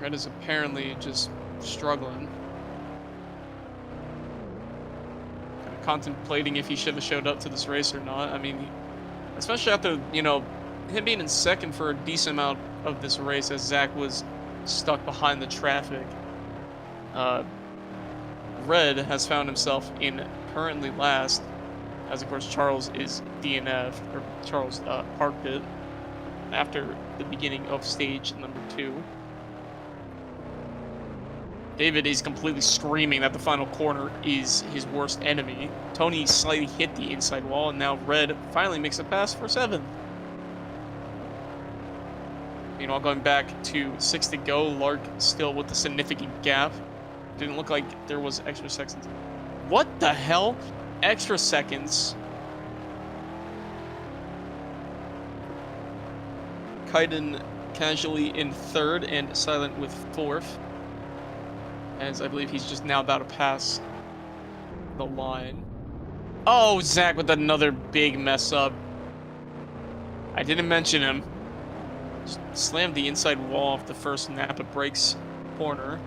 Red is apparently just struggling. Kind of contemplating if he should have showed up to this race or not. I mean, especially after, you know, him being in second for a decent amount of this race as Zach was stuck behind the traffic. Red has found himself in currently last, as of course Charles is DNF, or Charles parked it after the beginning of stage number 2. David is completely screaming that the final corner is his worst enemy. Tony slightly hit the inside wall, and now Red finally makes a pass for 7th. Meanwhile, going back to 6 to go, Lark still with a significant gap. Didn't look like there was extra seconds. What the hell? Extra seconds. Kaiden casually in 3rd and Silent with 4th. As I believe he's just now about to pass the line. Oh, Zach with another big mess up. I didn't mention him. Just slammed the inside wall off the first Napa Brakes corner.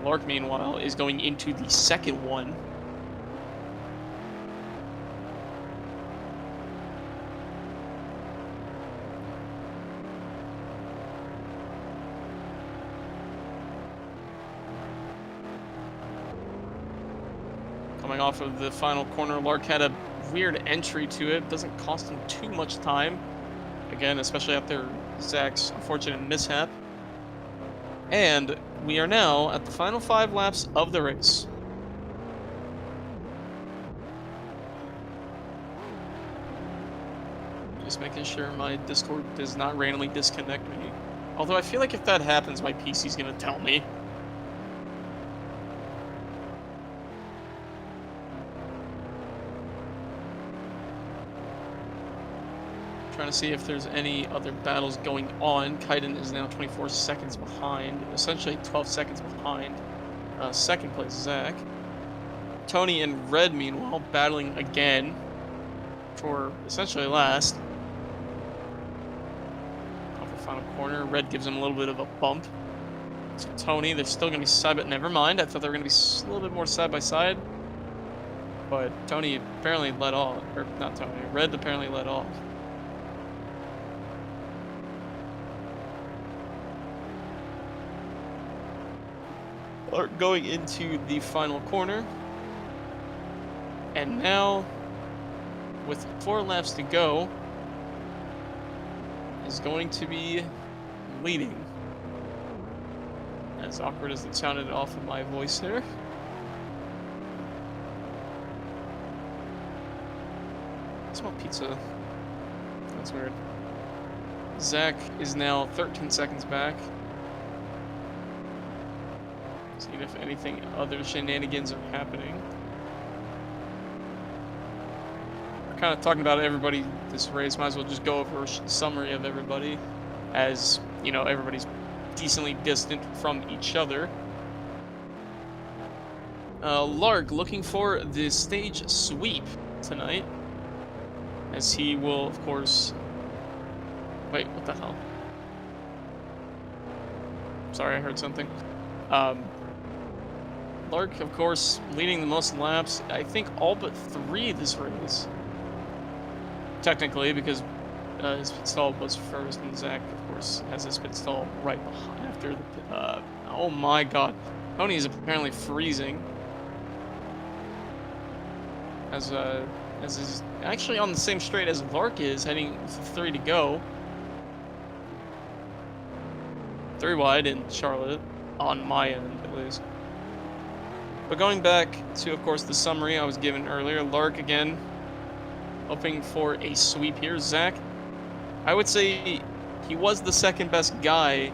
Lark, meanwhile, is going into the second one. Coming off of the final corner, Lark had a weird entry to it. Doesn't cost him too much time. Again, especially after Zach's unfortunate mishap. And we are now at the final 5 laps of the race. Just making sure my Discord does not randomly disconnect me. Although I feel like if that happens, my PC's gonna tell me. Trying to see if there's any other battles going on. Kaiden is now 24 seconds behind, essentially 12 seconds behind. Second place, Zach. Tony and Red, meanwhile, battling again for essentially last. Off the final corner, Red gives him a little bit of a bump. So Tony, they're still going to be side, but never mind. I thought they were going to be a little bit more side by side. But Tony apparently led off, or not Tony, Red apparently led off. Going into the final corner. And now, with 4 laps to go, is going to be leading. As awkward as it sounded off of my voice there. I smell pizza. That's weird. Zach is now 13 seconds back. Seeing if anything other shenanigans are happening. We're kind of talking about everybody this race. Might as well just go over a summary of everybody, as you know, everybody's decently distant from each other. Lark looking for the stage sweep tonight, as he will, of course. Wait, what the hell? Sorry, I heard something. Lark, of course, leading the most laps. I think all but 3 this race. Technically, because his pit stall was first, and Zach, of course, has his pit stall right behind after the. Oh my God, Tony is apparently freezing. As is actually on the same straight as Lark is, heading 3 to go. 3 wide in Charlotte, on my end at least. But going back to, of course, the summary I was given earlier, Lark again, hoping for a sweep here. Zach, I would say he was the second best guy.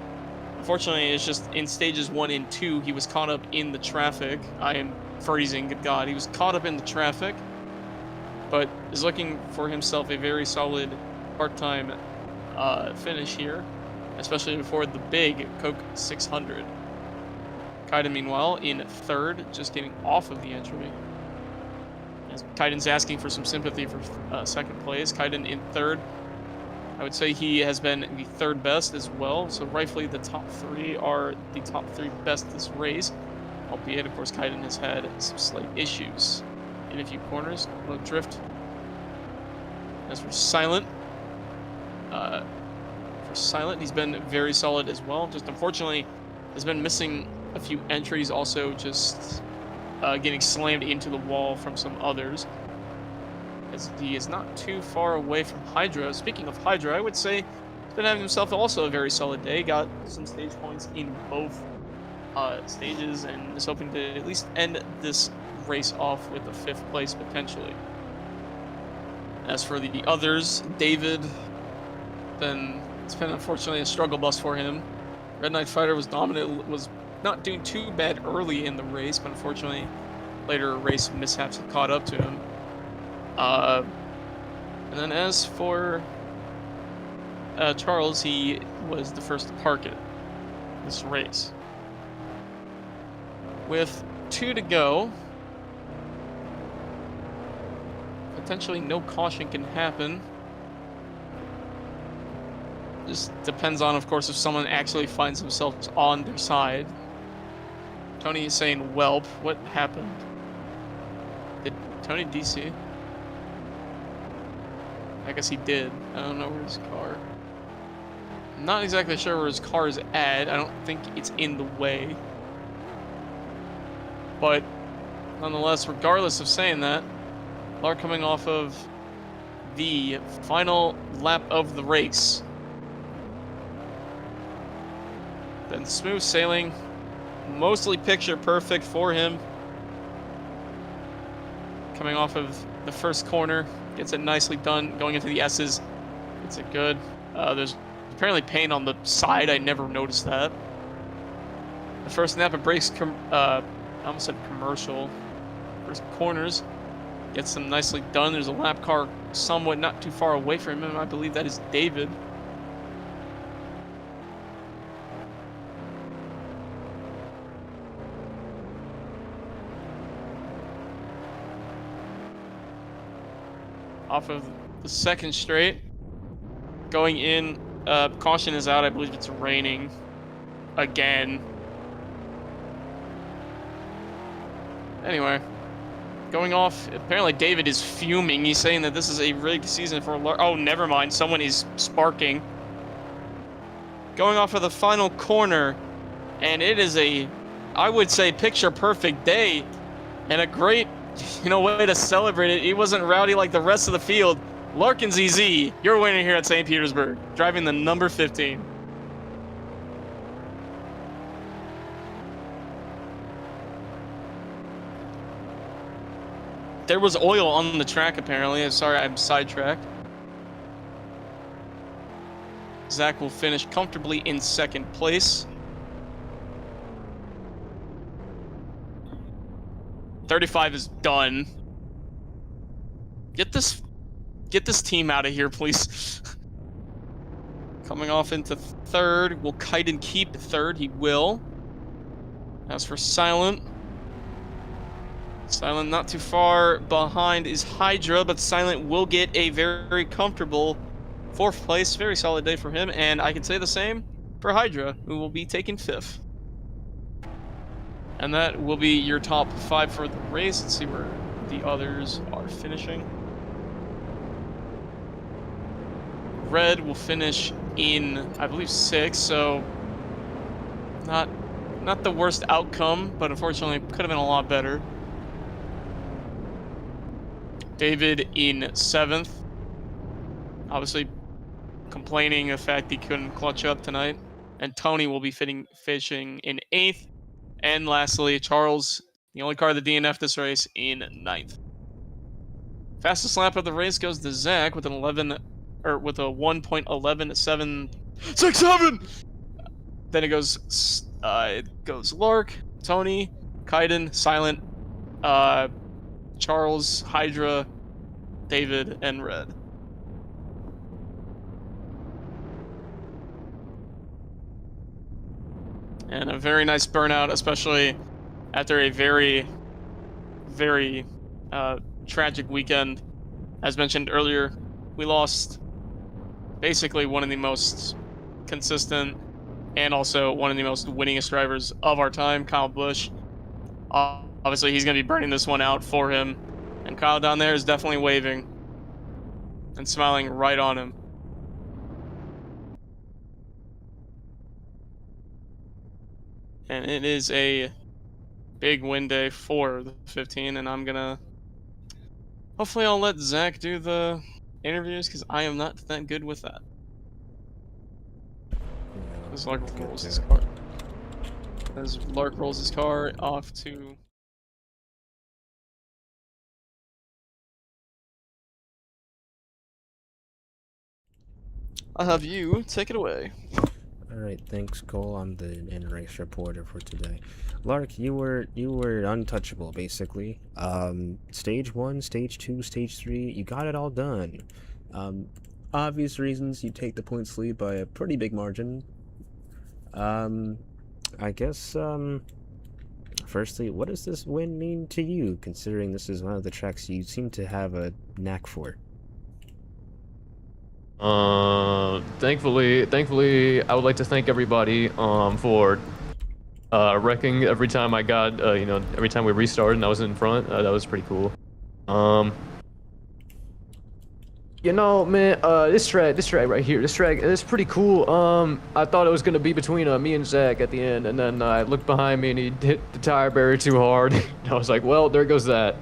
Unfortunately, it's just in stages 1 and 2, he was caught up in the traffic. I am freezing, good God. He was caught up in the traffic, but is looking for himself a very solid part-time finish here, especially before the big Coke 600. Kaiden, meanwhile, in 3rd, just getting off of the entry. As Kaiden's asking for some sympathy for 2nd place. Kaiden in 3rd. I would say he has been the 3rd best as well. So rightfully, the top 3 are the top 3 best this race. Albeit, of course, Kaiden has had some slight issues in a few corners. A little drift. As for Silent, he's been very solid as well. Just unfortunately, has been missing a few entries, also just getting slammed into the wall from some others, as he is not too far away from Hydra. Speaking of Hydra, I would say he's been having himself also a very solid day. Got some stage points in both stages, and is hoping to at least end this race off with a 5th place potentially. As for the others, David, it's been unfortunately a struggle bus for him. Red Knight Fighter was dominant, was not doing too bad early in the race, but unfortunately later race mishaps had caught up to him. And then as for Charles, he was the first to park it this race. With 2 to go, potentially no caution can happen. Just depends on, of course, if someone actually finds themselves on their side. Tony is saying, "Welp, what happened? Did Tony DC?" I guess he did. I don't know where his car. I'm not exactly sure where his car is at. I don't think it's in the way. But nonetheless, regardless of saying that, Lark coming off of the final lap of the race. Then smooth sailing, mostly picture perfect for him. Coming off of the first corner, gets it nicely done. Going into the S's, gets it good. There's apparently paint on the side. I never noticed that. The first Napa brakes, I almost said commercial. First corners, gets them nicely done. There's a lap car somewhat not too far away from him. I believe that is David. Off of the second straight, going in, caution is out. I believe it's raining again. Anyway, Going off, apparently David is fuming. He's saying that this is a rigged season for oh, never mind. Someone is sparking. Going off of the final corner, and it is a, I would say, picture-perfect day, and a great, way to celebrate it. He wasn't rowdy like the rest of the field. Larkins EZ, your winner here at St. Petersburg, driving the number 15. There was oil on the track, apparently. I'm sorry, I'm sidetracked. Zach will finish comfortably in second place. 35 is done. Get this team out of here, please. Coming off into third. Will Kaiden keep third? He will. As for Silent not too far behind is Hydra, but Silent will get a very comfortable fourth place. Very solid day for him, and I can say the same for Hydra, who will be taking fifth. And that will be your top 5 for the race. Let's see where the others are finishing. Red will finish in, I believe, 6th, so not the worst outcome, but unfortunately could have been a lot better. David in 7th. Obviously complaining the fact he couldn't clutch up tonight. And Tony will be fishing in 8th. And lastly, Charles, the only car of the DNF this race, in 9th. Fastest lap of the race goes to Zach with a 1.11767. Then it goes Lark, Tony, Kaiden, Silent, Charles, Hydra, David, and Red. And a very nice burnout, especially after a very, very tragic weekend. As mentioned earlier, we lost basically one of the most consistent and also one of the most winningest drivers of our time, Kyle Busch. Obviously, he's going to be burning this one out for him. And Kyle down there is definitely waving and smiling right on him. And it is a big win day for the 15, and I'm going to... Hopefully I'll let Zach do the interviews, because I am not that good with that. As Lark rolls his car. As Lark rolls his car off to... I'll have you take it away. Alright, thanks Cole. I'm the in-race reporter for today. Lark, you were untouchable basically. Stage 1, stage 2, stage 3, you got it all done. Obvious reasons you take the points lead by a pretty big margin. I guess firstly, what does this win mean to you, considering this is one of the tracks you seem to have a knack for? Thankfully, I would like to thank everybody for wrecking every time I got, every time we restarted and I was in front. That was pretty cool. Man, this track right here, this track is pretty cool. I thought it was gonna be between me and Zach at the end, and then I looked behind me and he hit the tire barrier too hard. I was like, well, there goes that.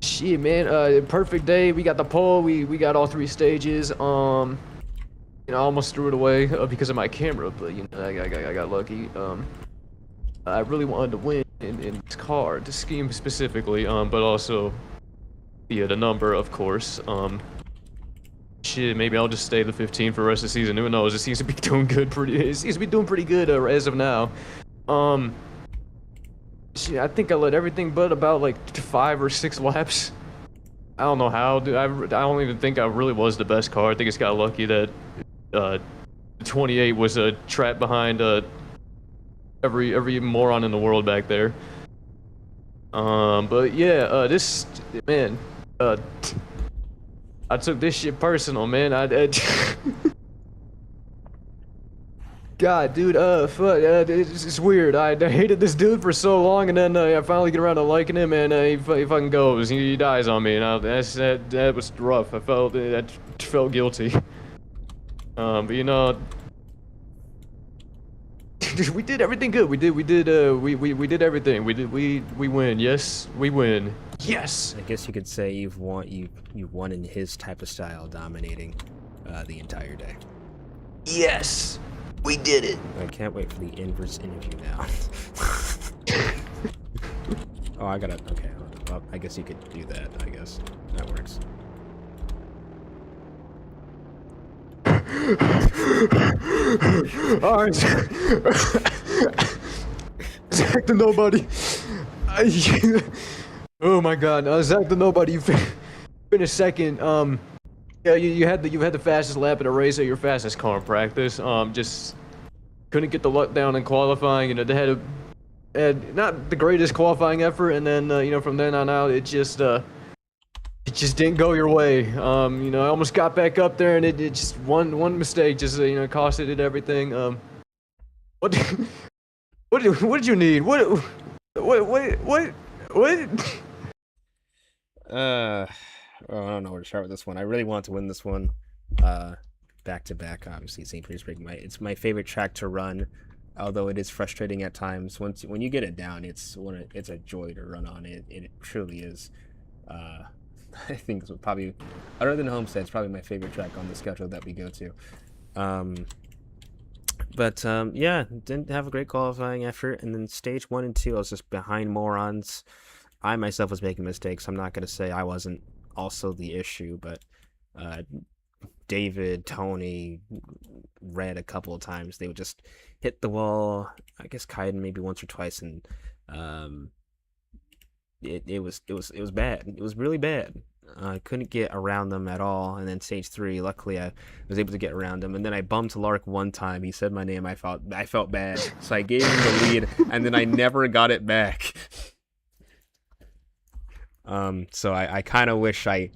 Shit, man, perfect day. We got the pole. We got all 3 stages. I almost threw it away because of my camera, but I got lucky. I really wanted to win in this car, the scheme specifically, but also the number, of course. Shit, maybe I'll just stay the 15 for the rest of the season. Who knows? It seems to be doing good. It seems to be doing pretty good as of now. Shit, I think I led everything but about like 5 or 6 laps. I don't know how, dude. I don't even think I really was the best car. I think it's got lucky that 28 was trapped behind every moron in the world back there. But yeah, this man, I took this shit personal, man. God God, dude, fuck, it's weird. I hated this dude for so long, and then I finally get around to liking him, and he fucking goes. He dies on me, and that was rough. I felt guilty. But you know, we did everything good. We did everything. We win. Yes, we win. Yes. I guess you could say you won in his type of style, dominating the entire day. Yes, we did it. I can't wait for the inverse interview now. Oh, I gotta. Okay, hold on. Well, I guess you could do that. I guess that works. Alright. Zach the Nobody. Oh my god, Zach the Nobody, you finished second. Yeah, you had the fastest lap in a race at your fastest car in practice. Just couldn't get the luck down in qualifying. You know, they had not the greatest qualifying effort, and then you know, from then on out, it just didn't go your way. You know, I almost got back up there, and it just one mistake just you know, costed it everything. What did you need? What? Well, I don't know where to start with this one. I really want to win this one. Back to back, obviously. St. Petersburg, it's my favorite track to run. Although it is frustrating at times. When you get it down, it's a joy to run on it. It truly is. I think it's probably, other than Homestead, it's probably my favorite track on the schedule that we go to. Yeah, didn't have a great qualifying effort, and then stage 1 and 2, I was just behind morons. I myself was making mistakes. I'm not gonna say I wasn't also the issue, but David, Tony, Red a couple of times, they would just hit the wall. I guess Kaiden maybe once or twice, and it was bad. It was really bad. I couldn't get around them at all. And then stage 3, luckily I was able to get around him. And then I bumped Lark one time. He said my name. I felt bad, so I gave him the lead, and then I never got it back. So I kind of wish I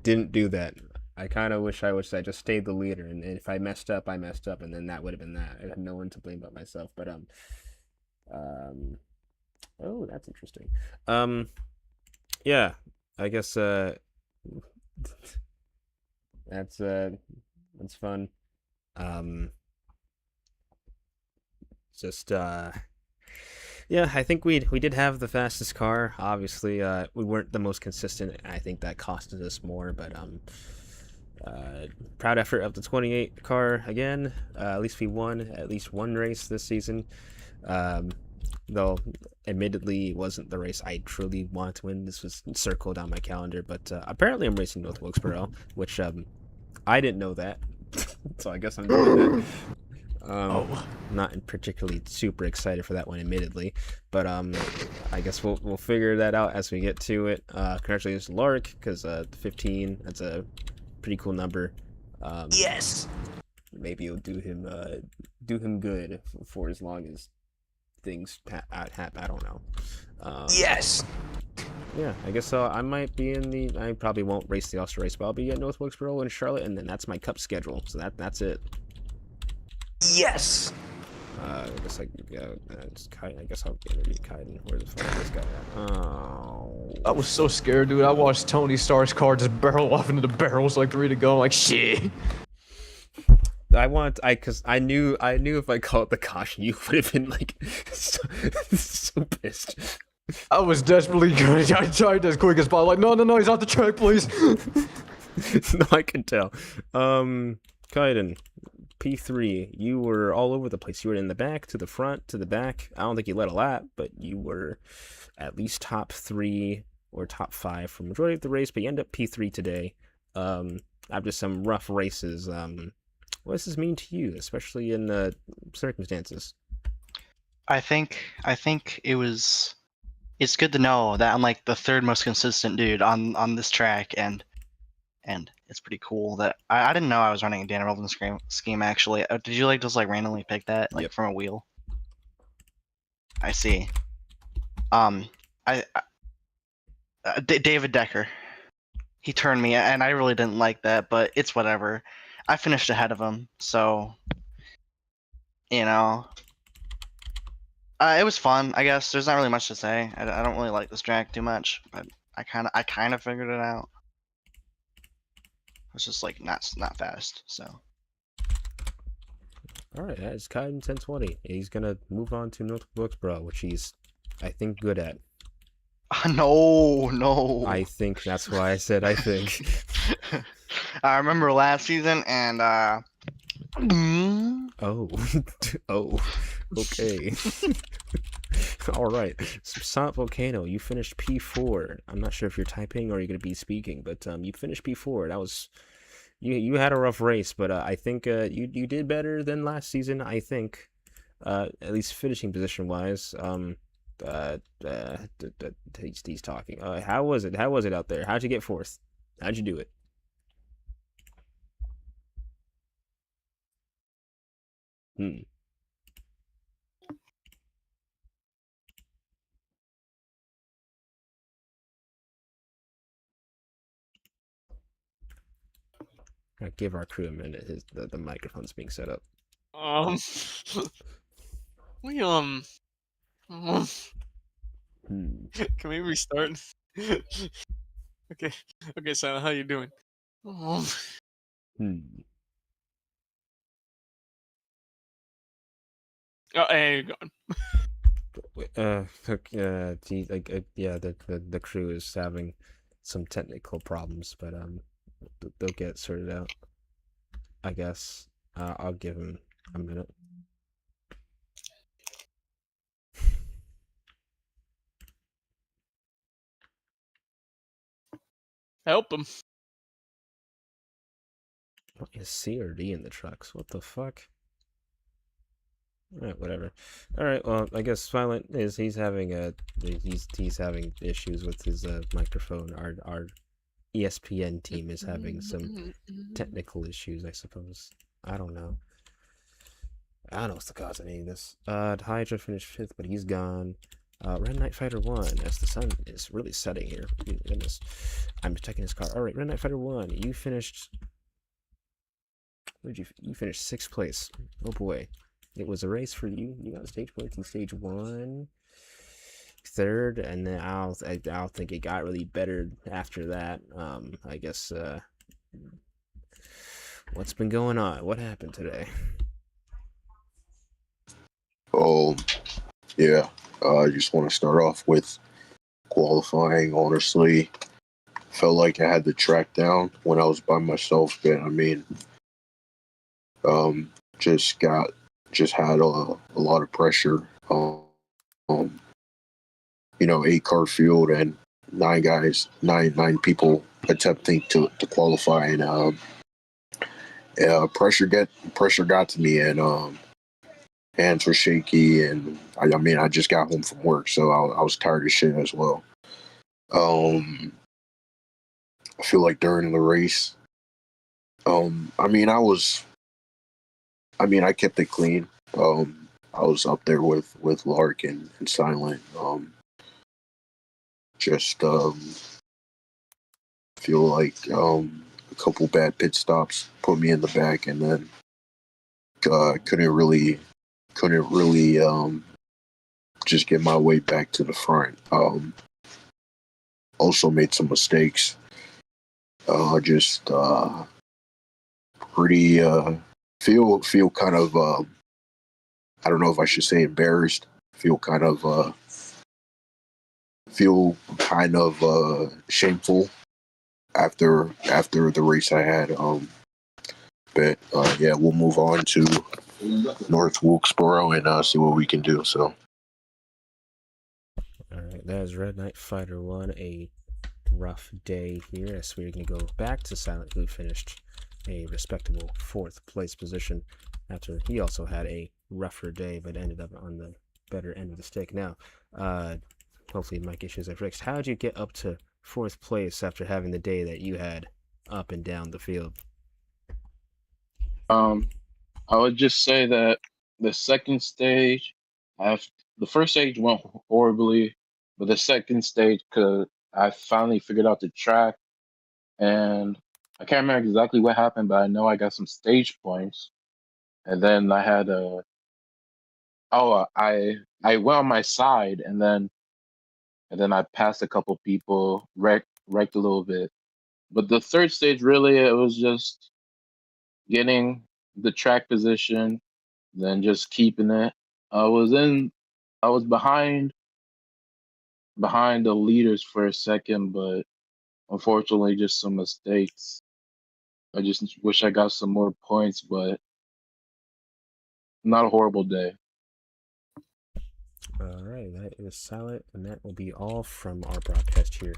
didn't do that. I kind of wish I just stayed the leader, and if I messed up, I messed up, and then that would have been that. I had no one to blame but myself. But oh, that's interesting. Yeah, I guess that's fun. Yeah, I think we did have the fastest car. Obviously, we weren't the most consistent. I think that costed us more, but proud effort of the 28 car again. At least we won at least one race this season. Though admittedly it wasn't the race I truly wanted to win. This was circled on my calendar, but apparently I'm racing North Wilkesboro, which I didn't know that. So I guess I'm doing that. Not particularly super excited for that one, admittedly, but I guess we'll figure that out as we get to it. Congratulations to Lark, because 15, that's a pretty cool number. Yes. Maybe it'll do him good for as long as things happen. I don't know. Yes. Yeah, I guess so. I might be I probably won't race the Ulster race, but I'll be at North Wilkesboro and Charlotte, and then that's my cup schedule. So that's it. Yes. I guess I guess I'll interview Kaiden. Where the fuck is this guy at? Oh. I was so scared, dude. I watched Tony Stark's car just barrel off into the barrels like 3 to go. I'm like, shit. Because I knew if I called the caution, you would have been like so pissed. I was desperately good. I tried as quick as possible. Like, no, he's off the track, please. No, I can tell. Kaiden, P3, you were all over the place. You were in the back, to the front, to the back. I don't think you led a lap, but you were at least top 3 or top 5 for majority of the race, but you end up P3 today. After some rough races, what does this mean to you, especially in the circumstances? I think it's good to know that I'm like the 3rd most consistent dude on this track, and it's pretty cool that I didn't know I was running a Dan Wheldon scheme actually. Did you just randomly pick that Yep. from a wheel? I see. David Decker, he turned me, and I really didn't like that, but it's whatever. I finished ahead of him, so you know, it was fun. I guess there's not really much to say. I don't really like this track too much, but I kind of figured it out. It's just like not fast. So All right, that's Kaiden 1020. He's gonna move on to North Wilkesboro, which he's, I think, good at. no. I think that's why I said I think. I remember last season, and Oh, oh, okay. All right. Silent Volcano, you finished P4. I'm not sure if you're typing or you're gonna be speaking, but you finished P4. That was you had a rough race, but I think you did better than last season. I think, at least finishing position wise. He's talking. How was it? How was it out there? How'd you get fourth? How'd you do it? Hmm. Give our crew a minute. The microphone's being set up. We Hmm. can we restart? Okay, okay, Silent, how you doing? Hmm. Oh, hey, you gone. Yeah, the crew is having some technical problems, but they'll get sorted out. I guess. I'll give him a minute. Help him. What is C or D in the trucks? What the fuck? Alright, whatever. Alright, well, I guess Silent is he's having issues with his microphone. Our ESPN team is having some technical issues, I suppose. I don't know. I don't know what's the cause of any of this. Hydra finished 5th, but he's gone. Red Knight Fighter 1, as the sun is really setting here. Goodness. I'm checking his car. Alright, Red Knight Fighter 1, you finished... You finished 6th place. Oh boy. It was a race for you. You got stage points in stage 1, 3rd, and then I don't think it got really better after that. I guess, what's been going on? What happened today? Oh, yeah. I just want to start off with qualifying. Honestly, felt like I had the track down when I was by myself, but I mean, just had a lot of pressure. 8-car field and 9 people attempting to qualify, and pressure got to me, and hands were shaky, and I just got home from work, so I was tired as shit as well. I feel like during the race, I kept it clean. I was up there with Lark and Silent. Just feel like a couple bad pit stops put me in the back, and then couldn't really just get my way back to the front. Also made some mistakes. Just pretty feel kind of I don't know if I should say embarrassed. Feel kind of shameful after the race I had. But yeah, we'll move on to North Wilkesboro and see what we can do. So. Alright, that is Red Knight Fighter 1, a rough day here, as we're going to go back to Silent, who finished a respectable 4th place position after he also had a rougher day, but ended up on the better end of the stick. Now, hopefully mic issues are fixed. How did you get up to 4th place after having the day that you had up and down the field? I would just say that the second stage, the first stage went horribly, but the second stage, cause I finally figured out the track, and I can't remember exactly what happened, but I know I got some stage points, and then I had I went on my side and then I passed a couple people, wrecked a little bit. But the third stage, really, it was just getting the track position, then just keeping it. I was behind the leaders for a second, but unfortunately, just some mistakes. I just wish I got some more points, but not a horrible day. All right, that is silent, and that will be all from our broadcast here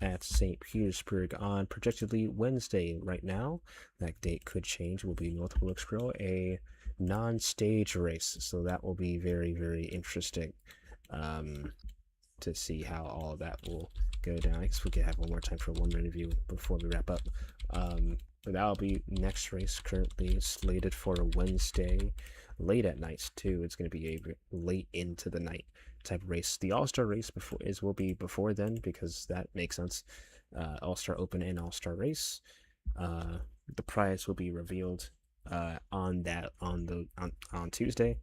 at St. Petersburg on projectedly Wednesday. Right now, that date could change. Will be North Wilkesboro, a non-stage race, so that will be very, very interesting to see how all of that will go down. I guess we could have one more time for one interview before we wrap up. But that'll be next race, currently slated for Wednesday, late at night too. It's going to be a late into the night type of race. The All-Star race will be before then, because that makes sense. All-Star Open and All-Star race. The prize will be revealed on Tuesday,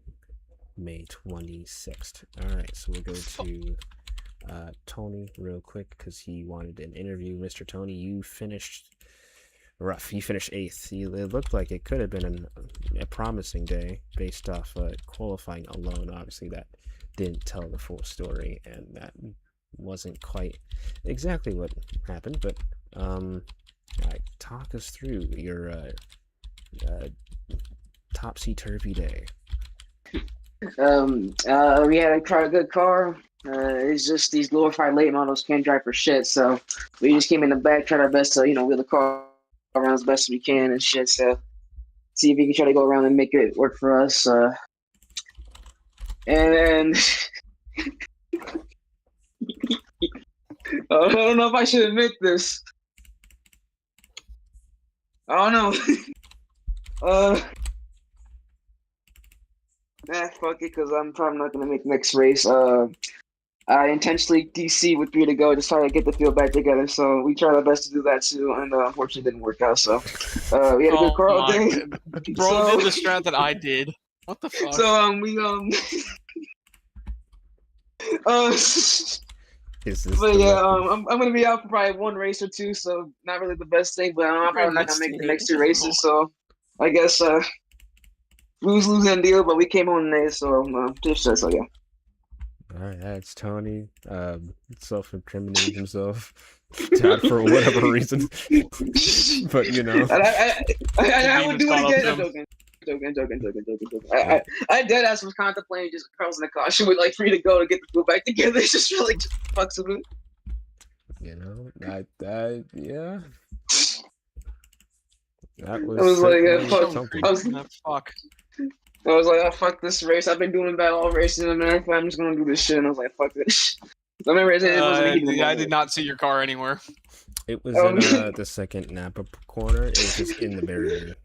May 26th. All right, so we'll go to Tony real quick because he wanted an interview. Mr. Tony, you finished rough. You finished 8th. It looked like it could have been a promising day based off qualifying alone. Obviously, that didn't tell the full story, and that wasn't quite exactly what happened. But talk us through your topsy-turvy day. We had a good car. It's just these glorified late models can't drive for shit, so we just came in the back, tried our best to, wheel the car around as best we can and shit, so see if we can try to go around and make it work for us. And I don't know if I should admit this. I don't know. Fuck it, because I'm probably not going to make next race. I intentionally DC with 3 to go to try to get the field back together, so we tried our best to do that too, and unfortunately didn't work out, so we had a good car all day. Bro did the strat that I did. What the fuck? So, but yeah, I'm going to be out for probably 1 race or 2, so not really the best thing, but I'm probably not going to make the next 2 races, so I guess lose and deal, but we came home today, so so yeah. All right, that's Tony. Self-incriminating himself for whatever reason. But I would do it again. Joking. I dead ass was contemplating just crossing the caution with like 3 to go to get the field back together. It's just really just fucks with it. Yeah. That was. I was like, fuck. I was like, oh, fuck this race. I've been doing bad all races in America. I'm just gonna do this shit. And I was like, fuck this. I remember I did not see your car anywhere. It was in the second Napa corner. It was just in the barrier.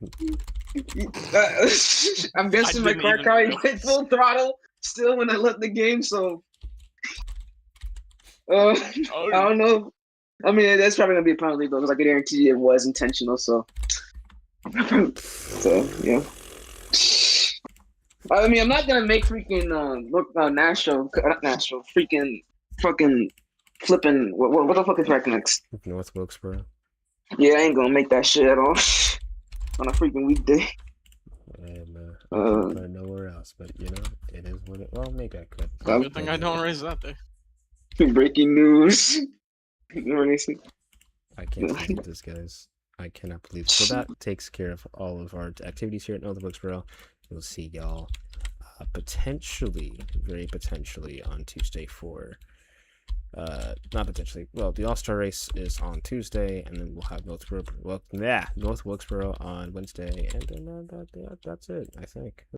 I'm guessing my car went full throttle still when I left the game, so I don't know. I mean, that's probably gonna be a penalty though, because I can guarantee it was intentional. So yeah. I mean, I'm not gonna make freaking freaking fucking flipping. What the fuck is right next? North Wilkesboro. Yeah, I ain't gonna make that shit at all on a freaking weekday. And I can't nowhere else, but it is what it. Well, maybe I could. Good thing I don't race that day. Breaking news. I can't believe this, guys. I cannot believe this. So that takes care of all of our activities here at North Wilkesboro. We'll see y'all very potentially on Tuesday for not potentially. Well, the All-Star race is on Tuesday, and then we'll have North Wilkesboro on Wednesday, and then that's it, I think.